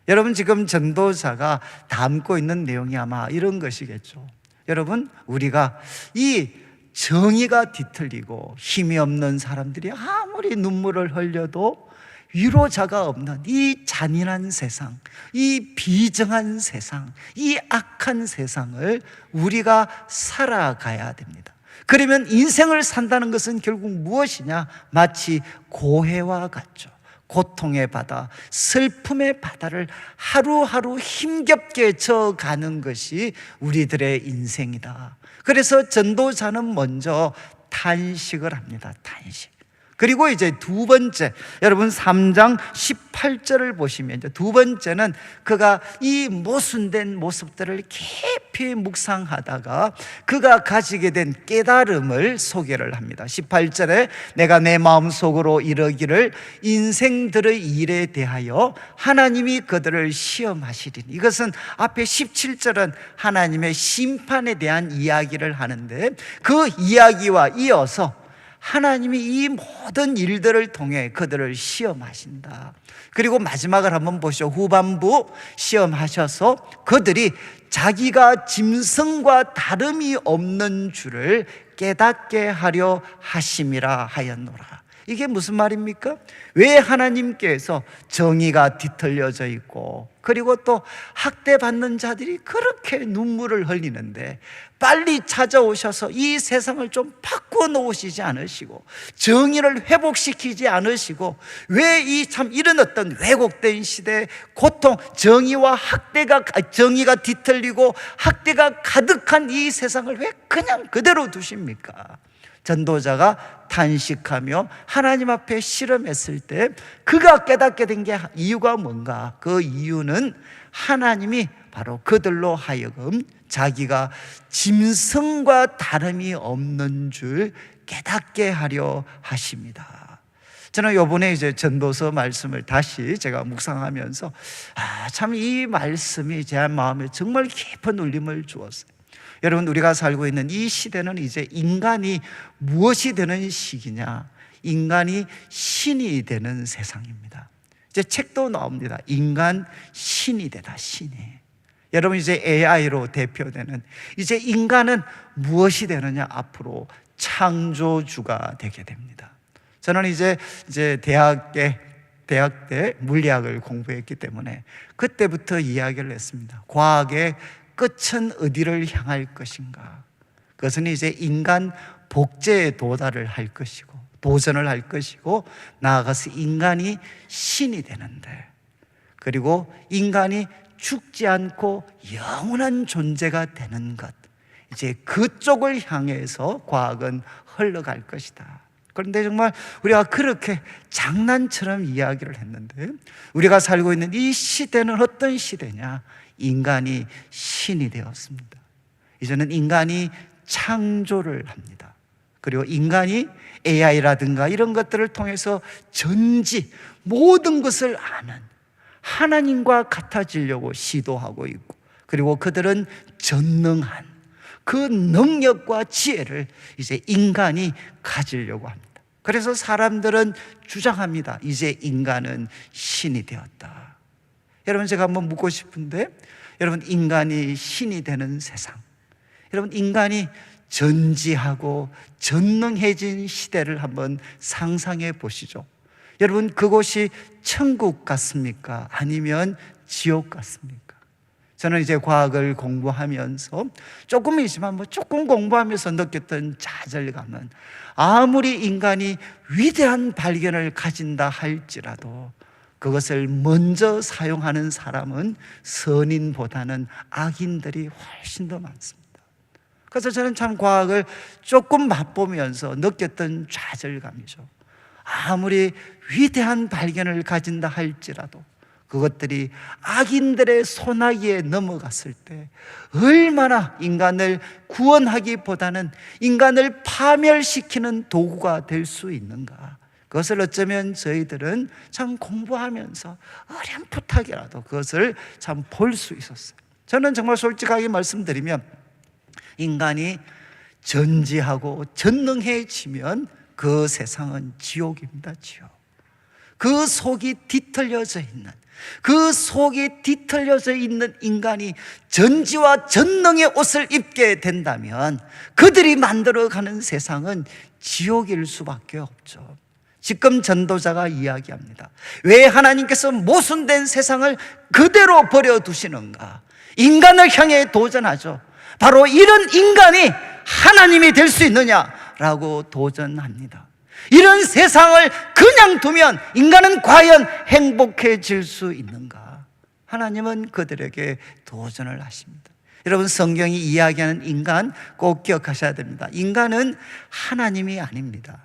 여러분, 지금 전도자가 담고 있는 내용이 아마 이런 것이겠죠. 여러분, 우리가 이 정의가 뒤틀리고 힘이 없는 사람들이 아무리 눈물을 흘려도 위로자가 없는 이 잔인한 세상, 이 비정한 세상, 이 악한 세상을 우리가 살아가야 됩니다. 그러면 인생을 산다는 것은 결국 무엇이냐? 마치 고해와 같죠. 고통의 바다, 슬픔의 바다를 하루하루 힘겹게 저어가는 것이 우리들의 인생이다. 그래서 전도자는 먼저 탄식을 합니다. 탄식. 그리고 두 번째, 여러분 3장 18절을 보시면 두 번째는 그가 이 모순된 모습들을 깊이 묵상하다가 그가 가지게 된 깨달음을 소개를 합니다. 18절에 내가 내 마음속으로 이르기를 인생들의 일에 대하여 하나님이 그들을 시험하시리니, 이것은 앞에 17절은 하나님의 심판에 대한 이야기를 하는데 그 이야기와 이어서 하나님이 이 모든 일들을 통해 그들을 시험하신다. 그리고 마지막을 한번 보시죠. 후반부 시험하셔서 그들이 자기가 짐승과 다름이 없는 줄을 깨닫게 하려 하심이라 하였노라. 이게 무슨 말입니까? 왜 하나님께서 정의가 뒤틀려져 있고 그리고 또 학대받는 자들이 그렇게 눈물을 흘리는데 빨리 찾아오셔서 이 세상을 좀 바꿔 놓으시지 않으시고 정의를 회복시키지 않으시고 왜 이런 어떤 왜곡된 시대에 고통, 정의가 뒤틀리고 학대가 가득한 이 세상을 왜 그냥 그대로 두십니까? 전도자가 탄식하며 하나님 앞에 실험했을 때 그가 깨닫게 된 게 이유가 뭔가? 그 이유는 하나님이 바로 그들로 하여금 자기가 짐승과 다름이 없는 줄 깨닫게 하려 하십니다. 저는 이번에 전도서 말씀을 다시 제가 묵상하면서 참 이 말씀이 제 마음에 정말 깊은 울림을 주었어요. 여러분, 우리가 살고 있는 이 시대는 이제 인간이 무엇이 되는 시기냐? 인간이 신이 되는 세상입니다. 이제 책도 나옵니다. 인간 신이 되다, 신이. 여러분, 이제 AI로 대표되는 이제 인간은 무엇이 되느냐? 앞으로 창조주가 되게 됩니다. 저는 이제 대학 때 물리학을 공부했기 때문에 그때부터 이야기를 했습니다. 과학의 끝은 어디를 향할 것인가? 그것은 이제 인간 복제에 도달을 할 것이고, 도전을 할 것이고, 나아가서 인간이 신이 되는데, 그리고 인간이 죽지 않고 영원한 존재가 되는 것, 이제 그쪽을 향해서 과학은 흘러갈 것이다. 그런데 정말 우리가 그렇게 장난처럼 이야기를 했는데, 우리가 살고 있는 이 시대는 어떤 시대냐? 인간이 신이 되었습니다. 이제는 인간이 창조를 합니다. 그리고 인간이 AI라든가 이런 것들을 통해서 전지 모든 것을 아는 하나님과 같아지려고 시도하고 있고, 그리고 그들은 전능한 그 능력과 지혜를 이제 인간이 가지려고 합니다. 그래서 사람들은 주장합니다. 이제 인간은 신이 되었다. 여러분, 제가 한번 묻고 싶은데, 여러분, 인간이 신이 되는 세상, 여러분, 인간이 전지하고 전능해진 시대를 한번 상상해 보시죠. 여러분, 그곳이 천국 같습니까? 아니면 지옥 같습니까? 저는 이제 과학을 공부하면서 조금 공부하면서 느꼈던 좌절감은, 아무리 인간이 위대한 발견을 가진다 할지라도 그것을 먼저 사용하는 사람은 선인보다는 악인들이 훨씬 더 많습니다. 그래서 저는 참 과학을 조금 맛보면서 느꼈던 좌절감이죠. 아무리 위대한 발견을 가진다 할지라도 그것들이 악인들의 소나기에 넘어갔을 때 얼마나 인간을 구원하기보다는 인간을 파멸시키는 도구가 될 수 있는가. 그것을 어쩌면 저희들은 참 공부하면서 어렴풋하게라도 그것을 참 볼 수 있었어요. 저는 정말 솔직하게 말씀드리면, 인간이 전지하고 전능해지면 그 세상은 지옥입니다. 지옥. 그 속이 뒤틀려져 있는 인간이 전지와 전능의 옷을 입게 된다면 그들이 만들어가는 세상은 지옥일 수밖에 없죠. 지금 전도자가 이야기합니다. 왜 하나님께서 모순된 세상을 그대로 버려두시는가? 인간을 향해 도전하죠. 바로 이런 인간이 하나님이 될 수 있느냐라고 도전합니다. 이런 세상을 그냥 두면 인간은 과연 행복해질 수 있는가? 하나님은 그들에게 도전을 하십니다. 여러분, 성경이 이야기하는 인간 꼭 기억하셔야 됩니다. 인간은 하나님이 아닙니다.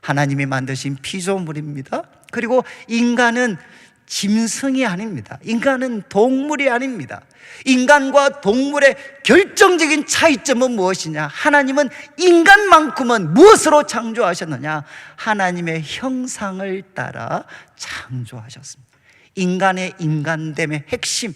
하나님이 만드신 피조물입니다. 그리고 인간은 짐승이 아닙니다. 인간은 동물이 아닙니다. 인간과 동물의 결정적인 차이점은 무엇이냐? 하나님은 인간만큼은 무엇으로 창조하셨느냐? 하나님의 형상을 따라 창조하셨습니다. 인간의 인간됨의 핵심,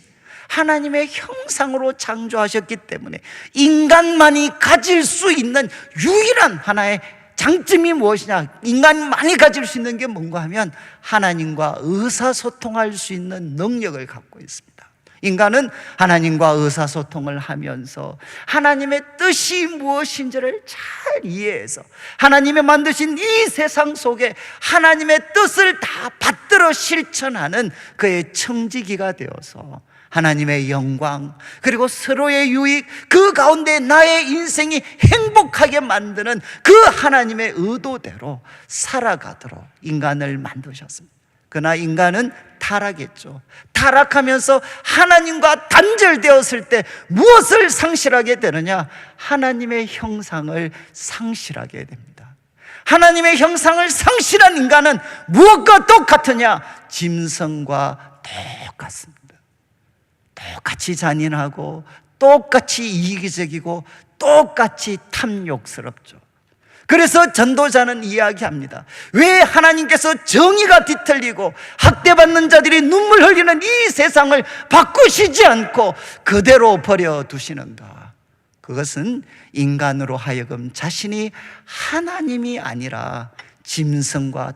하나님의 형상으로 창조하셨기 때문에 인간만이 가질 수 있는 유일한 하나의 장점이 무엇이냐? 인간만이 가질 수 있는 게 뭔가 하면 하나님과 의사소통할 수 있는 능력을 갖고 있습니다. 인간은 하나님과 의사소통을 하면서 하나님의 뜻이 무엇인지를 잘 이해해서 하나님이 만드신 이 세상 속에 하나님의 뜻을 다 받들어 실천하는 그의 청지기가 되어서 하나님의 영광, 그리고 서로의 유익, 그 가운데 나의 인생이 행복하게 만드는 그 하나님의 의도대로 살아가도록 인간을 만드셨습니다. 그러나 인간은 타락했죠. 타락하면서 하나님과 단절되었을 때 무엇을 상실하게 되느냐? 하나님의 형상을 상실하게 됩니다. 하나님의 형상을 상실한 인간은 무엇과 똑같으냐? 짐승과 똑같습니다. 똑같이 잔인하고 똑같이 이기적이고 똑같이 탐욕스럽죠. 그래서 전도자는 이야기합니다. 왜 하나님께서 정의가 뒤틀리고 학대받는 자들이 눈물 흘리는 이 세상을 바꾸시지 않고 그대로 버려두시는가? 그것은 인간으로 하여금 자신이 하나님이 아니라 짐승과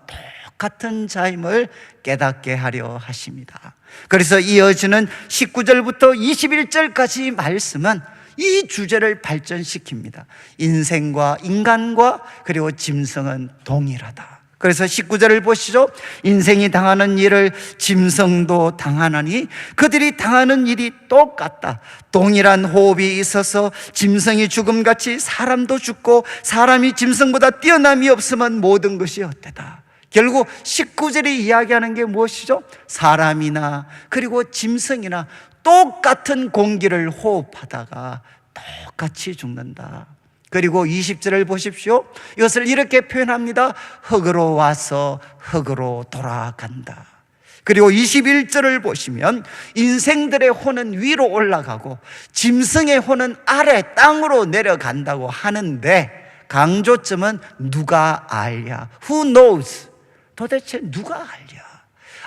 똑같은 자임을 깨닫게 하려 하십니다. 그래서 이어지는 19절부터 21절까지 말씀은 이 주제를 발전시킵니다. 인생과 인간과 그리고 짐승은 동일하다. 그래서 19절을 보시죠. 인생이 당하는 일을 짐승도 당하나니 그들이 당하는 일이 똑같다. 동일한 호흡이 있어서 짐승이 죽음같이 사람도 죽고 사람이 짐승보다 뛰어남이 없으면 모든 것이 헛되다. 결국 19절이 이야기하는 게 무엇이죠? 사람이나 그리고 짐승이나 똑같은 공기를 호흡하다가 똑같이 죽는다. 그리고 20절을 보십시오. 이것을 이렇게 표현합니다. 흙으로 와서 흙으로 돌아간다. 그리고 21절을 보시면 인생들의 혼은 위로 올라가고 짐승의 혼은 아래 땅으로 내려간다고 하는데 강조점은 누가 알랴? Who knows? 도대체 누가 알랴?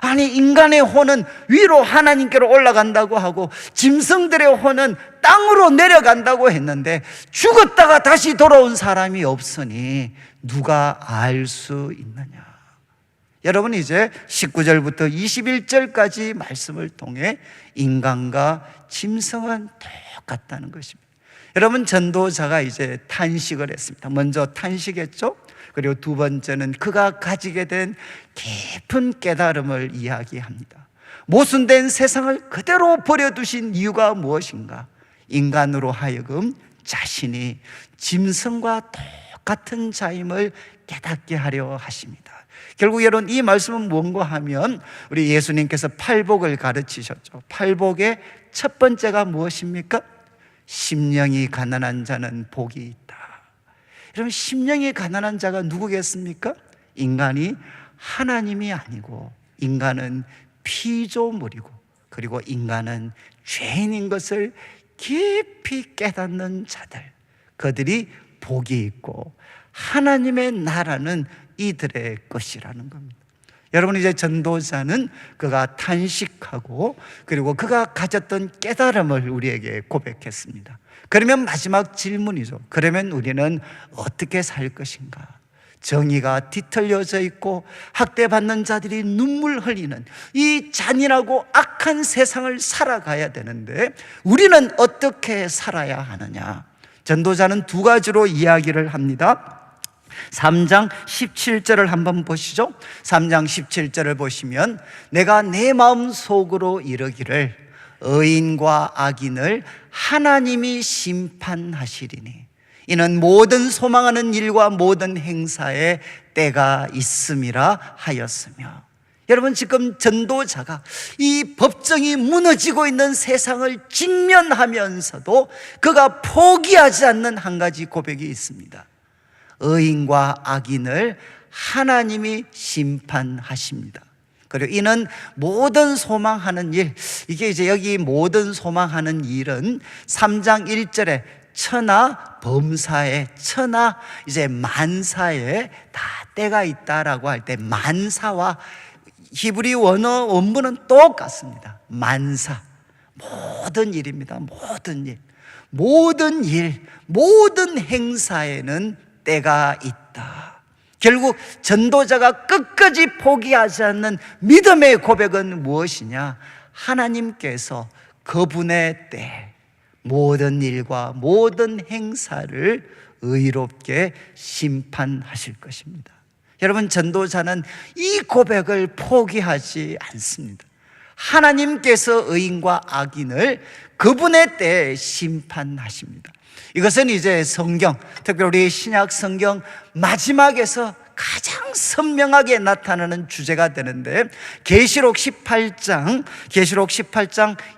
아니, 인간의 혼은 위로 하나님께로 올라간다고 하고 짐승들의 혼은 땅으로 내려간다고 했는데 죽었다가 다시 돌아온 사람이 없으니 누가 알 수 있느냐? 여러분, 이제 19절부터 21절까지 말씀을 통해 인간과 짐승은 똑같다는 것입니다. 여러분, 전도자가 이제 탄식을 했습니다. 먼저 탄식했죠. 그리고 두 번째는 그가 가지게 된 깊은 깨달음을 이야기합니다. 모순된 세상을 그대로 버려두신 이유가 무엇인가? 인간으로 하여금 자신이 짐승과 똑같은 자임을 깨닫게 하려 하십니다. 결국 여러분, 이 말씀은 뭔가 하면 우리 예수님께서 팔복을 가르치셨죠. 팔복의 첫 번째가 무엇입니까? 심령이 가난한 자는 복이 있다. 여러분, 심령이 가난한 자가 누구겠습니까? 인간이 하나님이 아니고 인간은 피조물이고 그리고 인간은 죄인인 것을 깊이 깨닫는 자들, 그들이 복이 있고 하나님의 나라는 이들의 것이라는 겁니다. 여러분, 이제 전도자는 그가 탄식하고 그리고 그가 가졌던 깨달음을 우리에게 고백했습니다. 그러면 마지막 질문이죠. 그러면 우리는 어떻게 살 것인가? 정의가 뒤틀려져 있고 학대받는 자들이 눈물 흘리는 이 잔인하고 악한 세상을 살아가야 되는데 우리는 어떻게 살아야 하느냐? 전도자는 두 가지로 이야기를 합니다. 3장 17절을 한번 보시죠. 3장 17절을 보시면 내가 내 마음 속으로 이르기를 의인과 악인을 하나님이 심판하시리니 이는 모든 소망하는 일과 모든 행사에 때가 있음이라 하였으며. 여러분, 지금 전도자가 이 법정이 무너지고 있는 세상을 직면하면서도 그가 포기하지 않는 한 가지 고백이 있습니다. 의인과 악인을 하나님이 심판하십니다. 그리고 이는 모든 소망하는 일, 이게 이제 여기 모든 소망하는 일은 3장 1절에 천하 범사에, 천하 이제 만사에 다 때가 있다라고 할 때 만사와 히브리 원어 원문은 똑같습니다. 만사, 모든 일입니다. 모든 일, 모든 일, 모든 행사에는 때가 있다. 결국 전도자가 끝까지 포기하지 않는 믿음의 고백은 무엇이냐? 하나님께서 그분의 때 모든 일과 모든 행사를 의롭게 심판하실 것입니다. 여러분, 전도자는 이 고백을 포기하지 않습니다. 하나님께서 의인과 악인을 그분의 때에 심판하십니다. 이것은 이제 성경, 특별히 신약 성경 마지막에서 가장 선명하게 나타나는 주제가 되는데 계시록 18장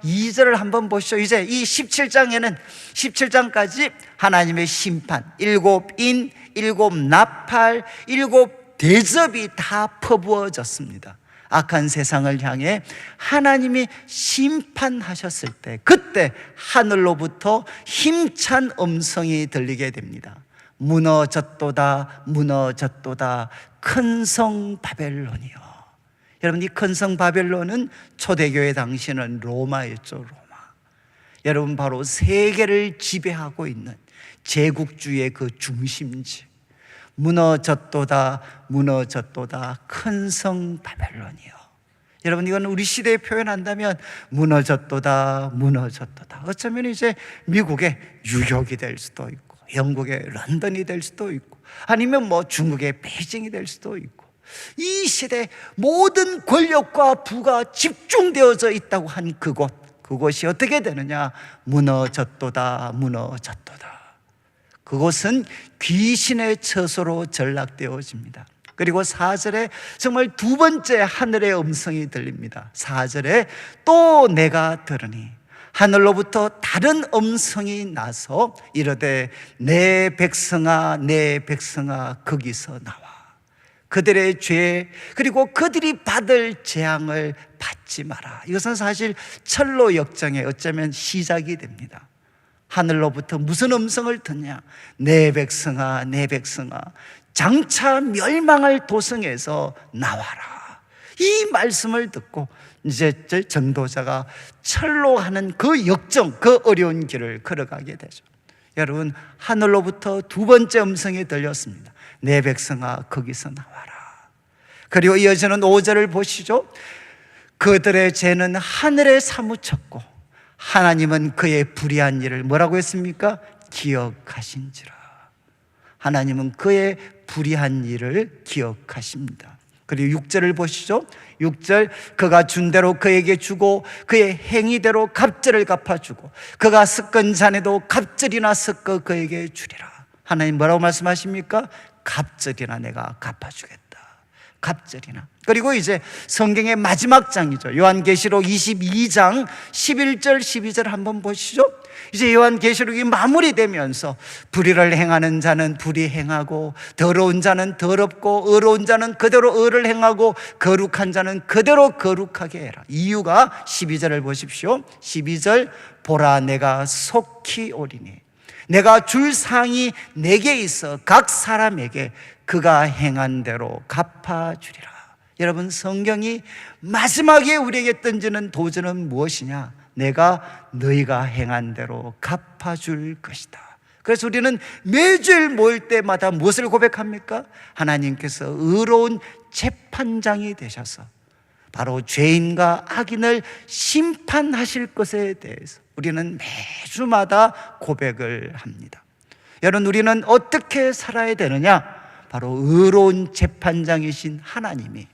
2절을 한번 보시죠. 이제 이 17장에는 17장까지 하나님의 심판, 7인, 7나팔, 7대접이 다 퍼부어졌습니다. 악한 세상을 향해 하나님이 심판하셨을 때 그때 하늘로부터 힘찬 음성이 들리게 됩니다. 무너졌도다, 무너졌도다, 큰 성 바벨론이요. 여러분, 이 큰 성 바벨론은 초대교회 당시는 로마였죠. 로마. 여러분, 바로 세계를 지배하고 있는 제국주의의 그 중심지, 무너졌도다 무너졌도다 큰 성 바벨론이요. 여러분, 이건 우리 시대에 표현한다면 무너졌도다 무너졌도다. 어쩌면 이제 미국의 뉴욕이 될 수도 있고, 영국의 런던이 될 수도 있고, 아니면 뭐 중국의 베이징이 될 수도 있고, 이 시대 모든 권력과 부가 집중되어져 있다고 한 그곳이 어떻게 되느냐? 무너졌도다 무너졌도다. 그곳은 귀신의 처소로 전락되어집니다. 그리고 4절에 정말 두 번째 하늘의 음성이 들립니다. 4절에 또 내가 들으니 하늘로부터 다른 음성이 나서 이르되 내 백성아 내 백성아 거기서 나와 그들의 죄 그리고 그들이 받을 재앙을 받지 마라. 이것은 사실 철로 역정의 어쩌면 시작이 됩니다. 하늘로부터 무슨 음성을 듣냐? 내 백성아 내 백성아 장차 멸망할 도성에서 나와라. 이 말씀을 듣고 이제 전도자가 철로 하는 그 역정, 그 어려운 길을 걸어가게 되죠. 여러분, 하늘로부터 두 번째 음성이 들렸습니다. 내 백성아 거기서 나와라. 그리고 이어지는 5절을 보시죠. 그들의 죄는 하늘에 사무쳤고 하나님은 그의 불의한 일을 뭐라고 했습니까? 기억하신지라. 하나님은 그의 불의한 일을 기억하십니다. 그리고 6절을 보시죠. 6절, 그가 준 대로 그에게 주고 그의 행위대로 갑절을 갚아주고 그가 섞은 잔에도 갑절이나 섞어 그에게 주리라. 하나님 뭐라고 말씀하십니까? 갑절이나 내가 갚아주겠다. 갑절이나. 그리고 이제 성경의 마지막 장이죠. 요한계시록 22장 11절 12절 한번 보시죠. 이제 요한계시록이 마무리되면서 불의를 행하는 자는 불의 행하고 더러운 자는 더럽고 의로운 자는 그대로 의를 행하고 거룩한 자는 그대로 거룩하게 해라. 이유가 12절을 보십시오. 12절, 보라 내가 속히 오리니 내가 줄 상이 내게 있어 각 사람에게 그가 행한 대로 갚아주리라. 여러분, 성경이 마지막에 우리에게 던지는 도전은 무엇이냐? 내가 너희가 행한 대로 갚아줄 것이다. 그래서 우리는 매주일 모일 때마다 무엇을 고백합니까? 하나님께서 의로운 재판장이 되셔서 바로 죄인과 악인을 심판하실 것에 대해서 우리는 매주마다 고백을 합니다. 여러분, 우리는 어떻게 살아야 되느냐? 바로 의로운 재판장이신 하나님이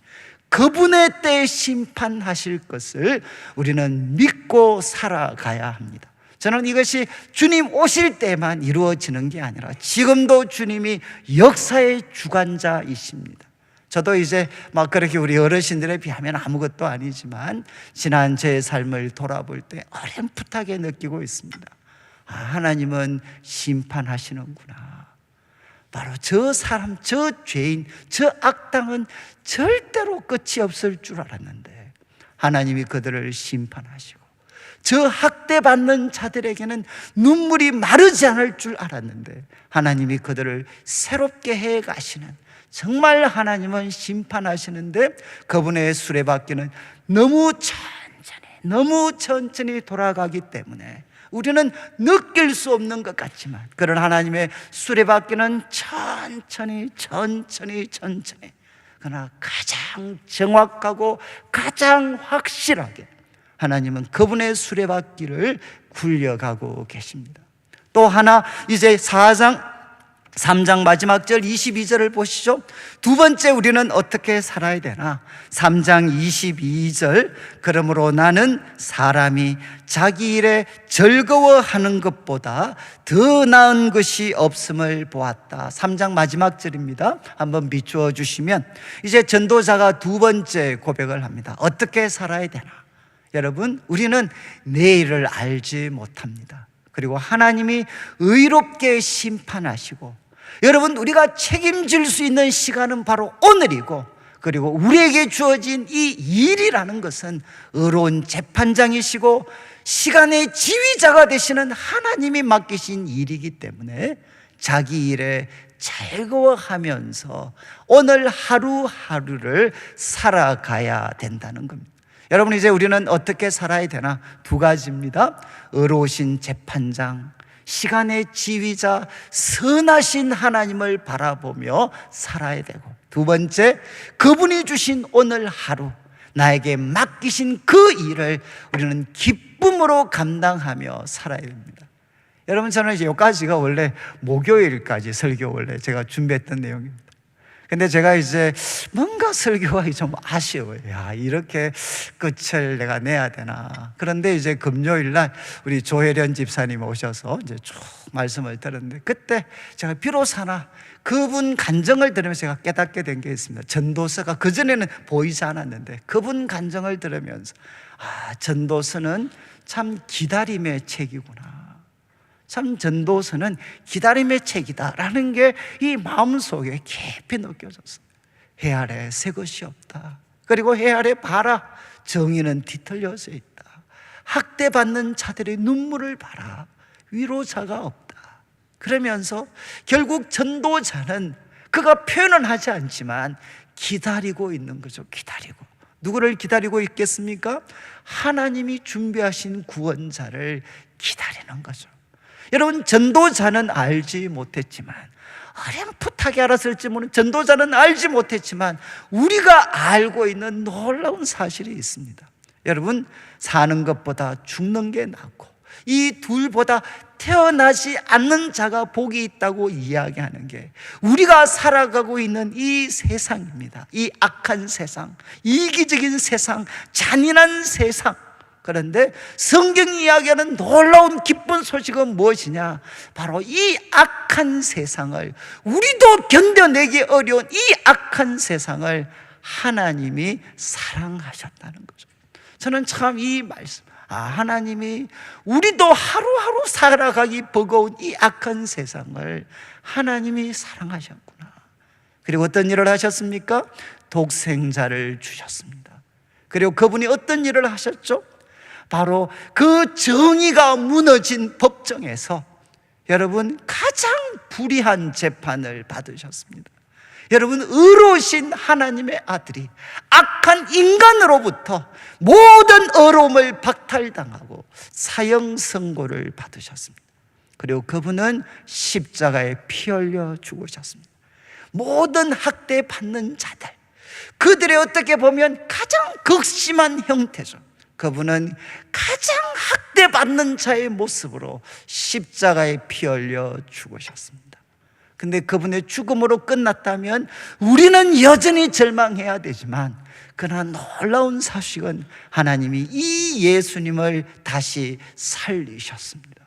그분의 때에 심판하실 것을 우리는 믿고 살아가야 합니다. 저는 이것이 주님 오실 때만 이루어지는 게 아니라 지금도 주님이 역사의 주관자이십니다. 저도 이제 막 그렇게 우리 어르신들에 비하면 아무것도 아니지만 지난 제 삶을 돌아볼 때 어렴풋하게 느끼고 있습니다. 아, 하나님은 심판하시는구나. 바로 저 사람, 저 죄인, 저 악당은 절대로 끝이 없을 줄 알았는데 하나님이 그들을 심판하시고 저 학대받는 자들에게는 눈물이 마르지 않을 줄 알았는데 하나님이 그들을 새롭게 해 가시는, 정말 하나님은 심판하시는데 그분의 수레바퀴는 너무 천천히 돌아가기 때문에 우리는 느낄 수 없는 것 같지만 그런 하나님의 수레바퀴는 천천히 그러나 가장 정확하고 가장 확실하게 하나님은 그분의 수레바퀴를 굴려가고 계십니다. 또 하나, 이제 3장 마지막 절 22절을 보시죠. 두 번째 우리는 어떻게 살아야 되나? 3장 22절, 그러므로 나는 사람이 자기 일에 즐거워하는 것보다 더 나은 것이 없음을 보았다. 3장 마지막 절입니다. 한번 비추어 주시면 이제 전도자가 두 번째 고백을 합니다. 어떻게 살아야 되나? 여러분, 우리는 내일을 알지 못합니다. 그리고 하나님이 의롭게 심판하시고 여러분, 우리가 책임질 수 있는 시간은 바로 오늘이고, 그리고 우리에게 주어진 이 일이라는 것은 의로운 재판장이시고 시간의 지휘자가 되시는 하나님이 맡기신 일이기 때문에 자기 일에 즐거워하면서 오늘 하루하루를 살아가야 된다는 겁니다. 여러분, 이제 우리는 어떻게 살아야 되나? 두 가지입니다. 의로우신 재판장, 시간의 지휘자 선하신 하나님을 바라보며 살아야 되고, 두 번째, 그분이 주신 오늘 하루, 나에게 맡기신 그 일을 우리는 기쁨으로 감당하며 살아야 됩니다. 여러분, 저는 이제 여기까지가 원래 목요일까지 설교 원래 제가 준비했던 내용입니다. 근데 제가 이제 뭔가 설교가 좀 아쉬워요. 야, 이렇게 끝을 내가 내야 되나. 그런데 이제 금요일 날 우리 조혜련 집사님 오셔서 이제 쭉 말씀을 들었는데, 그때 제가 비로소나 그분 간증을 들으면서 제가 깨닫게 된 게 있습니다. 전도서가 그전에는 보이지 않았는데 그분 간증을 들으면서, 아, 전도서는 참 기다림의 책이구나. 참 전도서는 기다림의 책이다라는 게 이 마음속에 깊이 느껴졌어요. 해 아래 새 것이 없다. 그리고 해 아래 봐라, 정의는 뒤틀려져 있다. 학대받는 자들의 눈물을 봐라, 위로자가 없다. 그러면서 결국 전도자는 그가 표현은 하지 않지만 기다리고 있는 거죠. 기다리고. 누구를 기다리고 있겠습니까? 하나님이 준비하신 구원자를 기다리는 거죠. 여러분, 전도자는 알지 못했지만, 어렴풋하게 알았을지 모르는 전도자는 알지 못했지만 우리가 알고 있는 놀라운 사실이 있습니다. 여러분, 사는 것보다 죽는 게 낫고 이 둘보다 태어나지 않는 자가 복이 있다고 이야기하는 게 우리가 살아가고 있는 이 세상입니다. 이 악한 세상, 이기적인 세상, 잔인한 세상. 그런데 성경이 이야기하는 놀라운 기쁜 소식은 무엇이냐? 바로 이 악한 세상을, 우리도 견뎌내기 어려운 이 악한 세상을 하나님이 사랑하셨다는 거죠. 저는 참 이 말씀, 하나님이 우리도 하루하루 살아가기 버거운 이 악한 세상을 하나님이 사랑하셨구나. 그리고 어떤 일을 하셨습니까? 독생자를 주셨습니다. 그리고 그분이 어떤 일을 하셨죠? 바로 그 정의가 무너진 법정에서 여러분 가장 불의한 재판을 받으셨습니다. 여러분, 의로우신 하나님의 아들이 악한 인간으로부터 모든 의로움을 박탈당하고 사형 선고를 받으셨습니다. 그리고 그분은 십자가에 피 흘려 죽으셨습니다. 모든 학대받는 자들, 그들의 어떻게 보면 가장 극심한 형태죠. 그분은 가장 학대받는 자의 모습으로 십자가에 피 흘려 죽으셨습니다. 근데 그분의 죽음으로 끝났다면 우리는 여전히 절망해야 되지만, 그러나 놀라운 사실은 하나님이 이 예수님을 다시 살리셨습니다.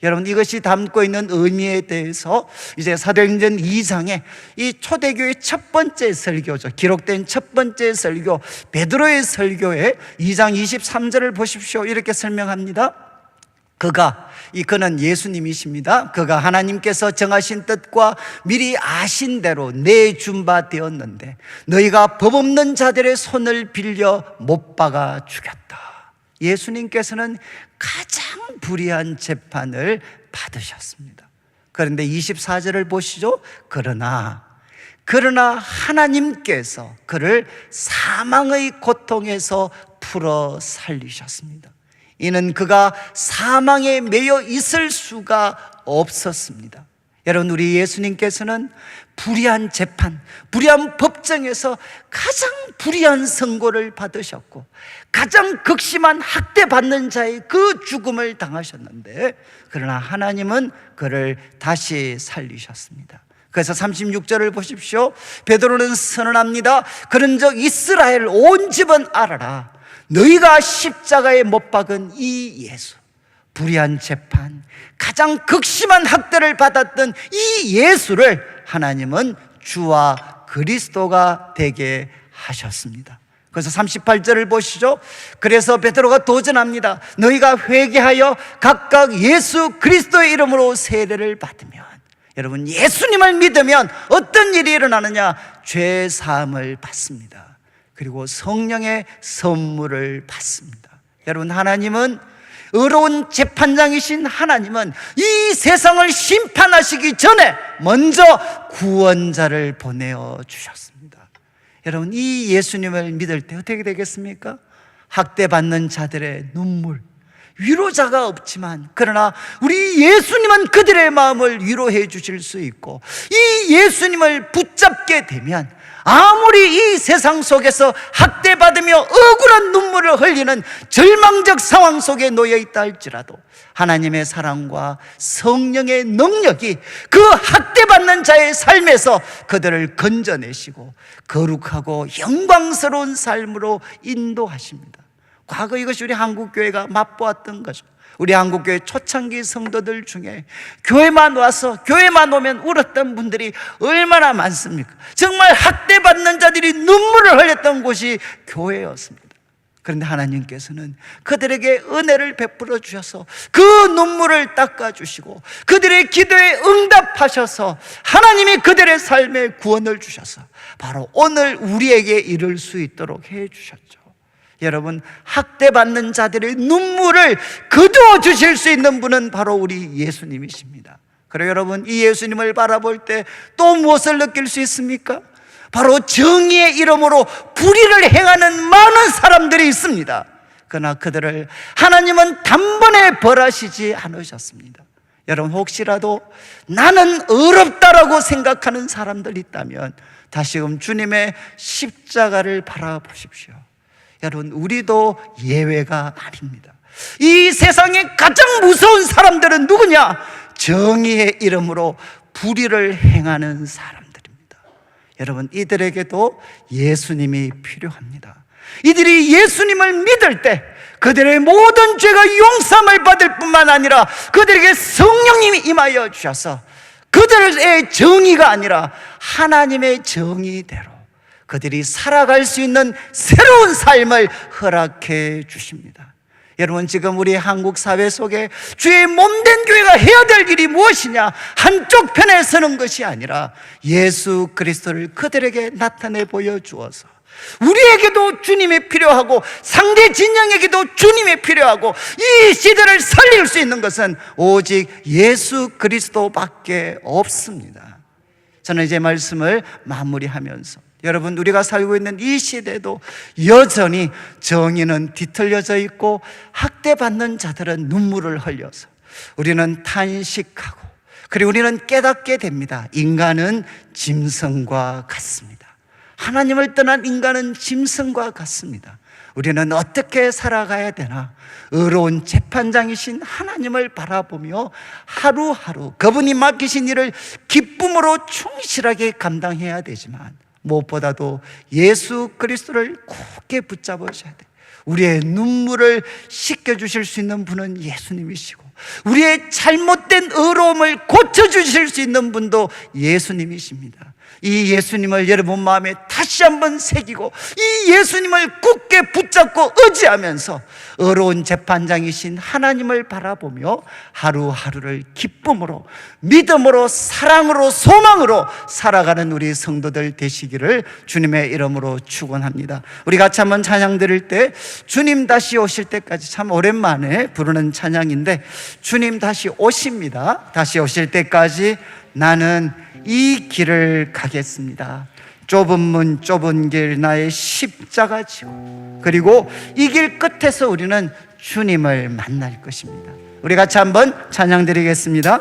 여러분, 이것이 담고 있는 의미에 대해서 이제 사도행전 2장에 이 초대교회의 첫 번째 설교죠. 기록된 첫 번째 설교, 베드로의 설교에 2장 23절을 보십시오. 이렇게 설명합니다. 그는 예수님이십니다. 그가 하나님께서 정하신 뜻과 미리 아신 대로 내준 바 되었는데 너희가 법 없는 자들의 손을 빌려 못 박아 죽였다. 예수님께서는 가장 불의한 재판을 받으셨습니다. 그런데 24절을 보시죠. 그러나 하나님께서 그를 사망의 고통에서 풀어 살리셨습니다. 이는 그가 사망에 매여 있을 수가 없었습니다. 여러분, 우리 예수님께서는 불의한 재판, 불의한 법정에서 가장 불의한 선고를 받으셨고 가장 극심한 학대받는 자의 그 죽음을 당하셨는데, 그러나 하나님은 그를 다시 살리셨습니다. 그래서 36절을 보십시오. 베드로는 선언합니다. 그런즉 이스라엘 온 집은 알아라. 너희가 십자가에 못 박은 이 예수, 불의한 재판, 가장 극심한 학대를 받았던 이 예수를 하나님은 주와 그리스도가 되게 하셨습니다. 그래서 38절을 보시죠. 그래서 베드로가 도전합니다. 너희가 회개하여 각각 예수 그리스도의 이름으로 세례를 받으면, 여러분, 예수님을 믿으면 어떤 일이 일어나느냐? 죄 사함을 받습니다. 그리고 성령의 선물을 받습니다. 여러분, 하나님은, 의로운 재판장이신 하나님은 이 세상을 심판하시기 전에 먼저 구원자를 보내어 주셨습니다. 여러분, 이 예수님을 믿을 때 어떻게 되겠습니까? 학대받는 자들의 눈물, 위로자가 없지만, 그러나 우리 이 예수님은 그들의 마음을 위로해 주실 수 있고, 이 예수님을 붙잡게 되면 아무리 이 세상 속에서 학대받으며 억울한 눈물을 흘리는 절망적 상황 속에 놓여 있다 할지라도 하나님의 사랑과 성령의 능력이 그 학대받는 자의 삶에서 그들을 건져내시고 거룩하고 영광스러운 삶으로 인도하십니다. 과거 이것이 우리 한국교회가 맛보았던 거죠. 우리 한국교회 초창기 성도들 중에 교회만 오면 울었던 분들이 얼마나 많습니까? 정말 학대받는 자들이 눈물을 흘렸던 곳이 교회였습니다. 그런데 하나님께서는 그들에게 은혜를 베풀어 주셔서 그 눈물을 닦아주시고 그들의 기도에 응답하셔서 하나님이 그들의 삶에 구원을 주셔서 바로 오늘 우리에게 이룰 수 있도록 해주셨죠. 여러분, 학대받는 자들의 눈물을 거두어 주실 수 있는 분은 바로 우리 예수님이십니다. 그리고 여러분, 이 예수님을 바라볼 때 또 무엇을 느낄 수 있습니까? 바로 정의의 이름으로 불의를 행하는 많은 사람들이 있습니다. 그러나 그들을 하나님은 단번에 벌하시지 않으셨습니다. 여러분, 혹시라도 나는 어렵다라고 생각하는 사람들 있다면 다시금 주님의 십자가를 바라보십시오. 여러분, 우리도 예외가 아닙니다. 이 세상에 가장 무서운 사람들은 누구냐? 정의의 이름으로 불의를 행하는 사람들입니다. 여러분, 이들에게도 예수님이 필요합니다. 이들이 예수님을 믿을 때 그들의 모든 죄가 용서함을 받을 뿐만 아니라 그들에게 성령님이 임하여 주셔서 그들의 정의가 아니라 하나님의 정의대로 그들이 살아갈 수 있는 새로운 삶을 허락해 주십니다. 여러분, 지금 우리 한국 사회 속에 주의 몸된 교회가 해야 될 일이 무엇이냐? 한쪽 편에 서는 것이 아니라 예수 그리스도를 그들에게 나타내 보여주어서 우리에게도 주님이 필요하고 상대 진영에게도 주님이 필요하고 이 시대를 살릴 수 있는 것은 오직 예수 그리스도밖에 없습니다. 저는 이제 말씀을 마무리하면서 여러분, 우리가 살고 있는 이 시대도 여전히 정의는 뒤틀려져 있고 학대받는 자들은 눈물을 흘려서 우리는 탄식하고, 그리고 우리는 깨닫게 됩니다. 인간은 짐승과 같습니다. 하나님을 떠난 인간은 짐승과 같습니다. 우리는 어떻게 살아가야 되나? 의로운 재판장이신 하나님을 바라보며 하루하루 그분이 맡기신 일을 기쁨으로 충실하게 감당해야 되지만 무엇보다도 예수 그리스도를 굳게 붙잡으셔야 돼요. 우리의 눈물을 씻겨주실 수 있는 분은 예수님이시고 우리의 잘못된 의로움을 고쳐주실 수 있는 분도 예수님이십니다. 이 예수님을 여러분 마음에 다시 한번 새기고 이 예수님을 굳게 붙잡고 의지하면서 의로운 재판장이신 하나님을 바라보며 하루하루를 기쁨으로, 믿음으로, 사랑으로, 소망으로 살아가는 우리 성도들 되시기를 주님의 이름으로 축원합니다. 우리 같이 한번 찬양 드릴 때 주님 다시 오실 때까지, 참 오랜만에 부르는 찬양인데 주님 다시 오십니다. 다시 오실 때까지 나는 이 길을 가겠습니다. 좁은 문 좁은 길 나의 십자가 지고, 그리고 이 길 끝에서 우리는 주님을 만날 것입니다. 우리 같이 한번 찬양 드리겠습니다.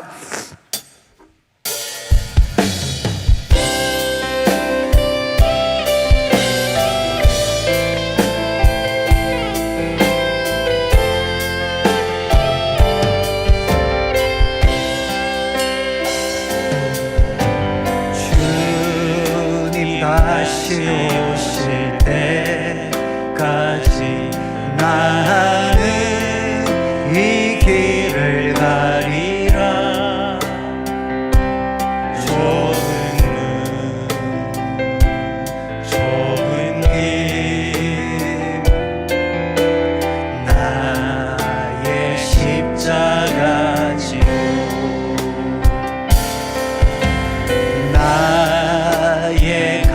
다시 오실 때까지 나는 이 길을 가리라. 좁은 길 나의 십자가 지고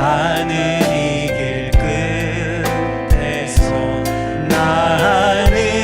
가는 이 길 끝에서 나는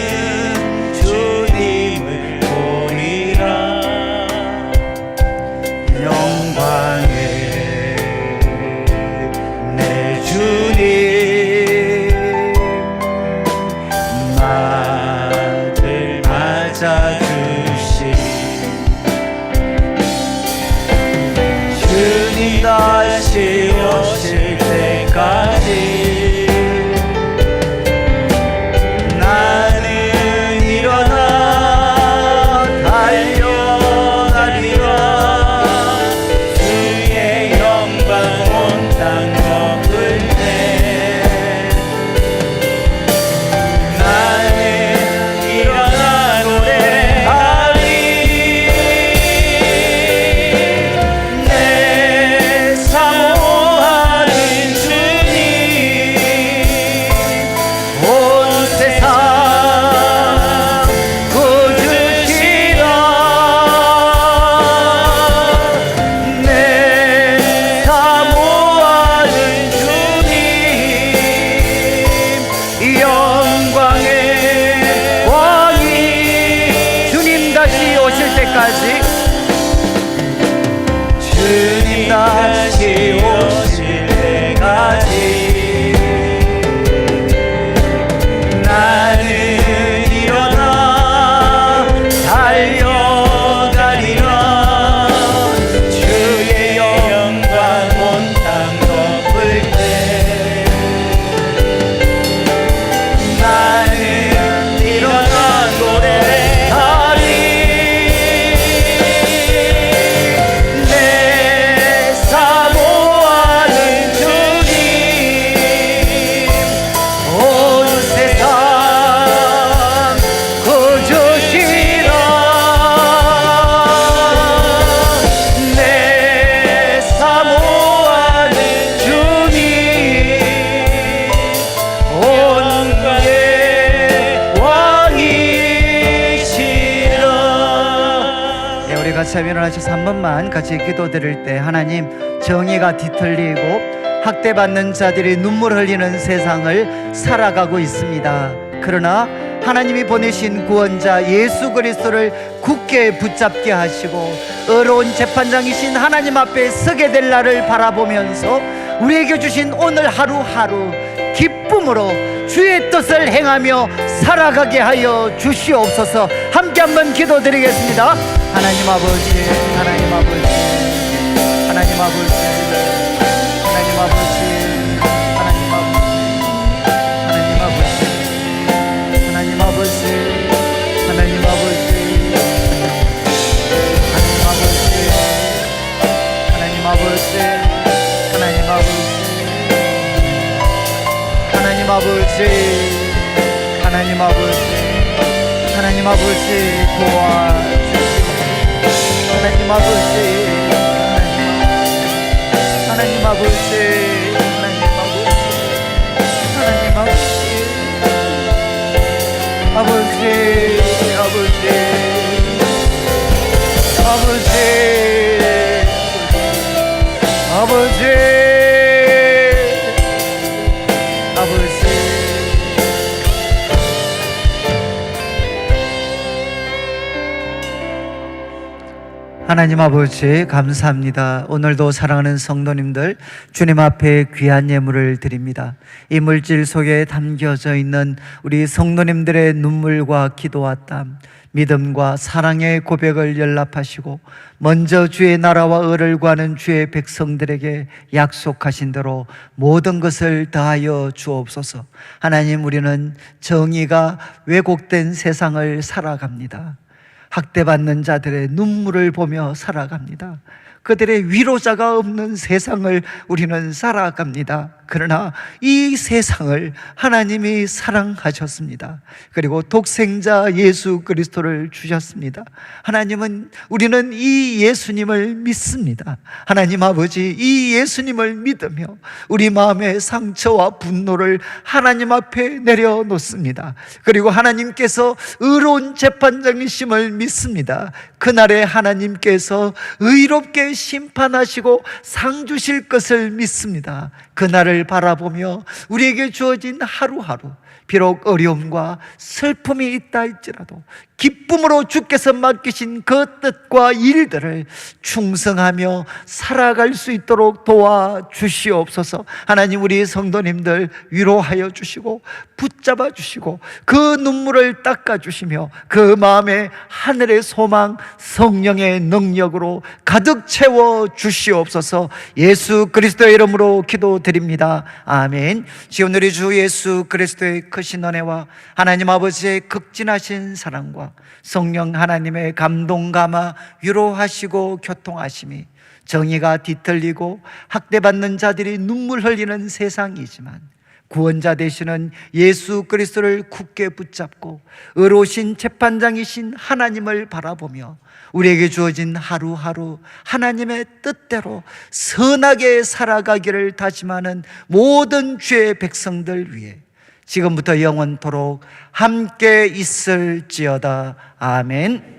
앉으시면 일어나셔서 한 번만 같이 기도드릴 때, 하나님, 정의가 뒤틀리고 학대받는 자들이 눈물 흘리는 세상을 살아가고 있습니다. 그러나 하나님이 보내신 구원자 예수 그리스도를 굳게 붙잡게 하시고 의로운 재판장이신 하나님 앞에 서게 될 날을 바라보면서 우리에게 주신 오늘 하루하루 기쁨으로 주의 뜻을 행하며 살아가게 하여 주시옵소서. 함께 한번 기도드리겠습니다. 하나님 아버지, 하나님 아버지, 하나님 아버지, 하나님 아버지, 하나님 아버지, 하나님 아버지, 하나님 아버지, 하나님 아버지, 하나님 아버지, 하나님 아버지, 하나님 아버지, 하나님 아버지, 하나님 아버지 도와주시고, 하나님 아버지, 하나님 아버지, 하나님 아버지, 하나님 아버지, 아버지, 아버지, 아버지, 아버지, 아버지. 하나님 아버지, 감사합니다. 오늘도 사랑하는 성도님들, 주님 앞에 귀한 예물을 드립니다. 이 물질 속에 담겨져 있는 우리 성도님들의 눈물과 기도와 땀, 믿음과 사랑의 고백을 연락하시고 먼저 주의 나라와 의를 구하는 주의 백성들에게 약속하신 대로 모든 것을 다하여 주옵소서. 하나님, 우리는 정의가 왜곡된 세상을 살아갑니다. 학대받는 자들의 눈물을 보며 살아갑니다. 그들의 위로자가 없는 세상을 우리는 살아갑니다. 그러나 이 세상을 하나님이 사랑하셨습니다. 그리고 독생자 예수 그리스도를 주셨습니다. 하나님은, 우리는 이 예수님을 믿습니다. 하나님 아버지, 이 예수님을 믿으며 우리 마음의 상처와 분노를 하나님 앞에 내려놓습니다. 그리고 하나님께서 의로운 재판장이심을 믿습니다. 그날에 하나님께서 의롭게 심판하시고 상 주실 것을 믿습니다. 그날을 바라보며 우리에게 주어진 하루하루, 비록 어려움과 슬픔이 있다 할지라도 기쁨으로 주께서 맡기신 그 뜻과 일들을 충성하며 살아갈 수 있도록 도와주시옵소서. 하나님, 우리 성도님들 위로하여 주시고 붙잡아 주시고 그 눈물을 닦아 주시며 그 마음에 하늘의 소망, 성령의 능력으로 가득 채워 주시옵소서. 예수 그리스도의 이름으로 기도드립니다. 아멘. 지금 우리 주 예수 그리스도의 크신 은혜와 하나님 아버지의 극진하신 사랑과 성령 하나님의 감동 감화 위로하시고 교통하심이, 정의가 뒤틀리고 학대받는 자들이 눈물 흘리는 세상이지만 구원자 되시는 예수 그리스도를 굳게 붙잡고 의로우신 재판장이신 하나님을 바라보며 우리에게 주어진 하루하루 하나님의 뜻대로 선하게 살아가기를 다짐하는 모든 주의 백성들 위해 지금부터 영원토록 함께 있을지어다. 아멘.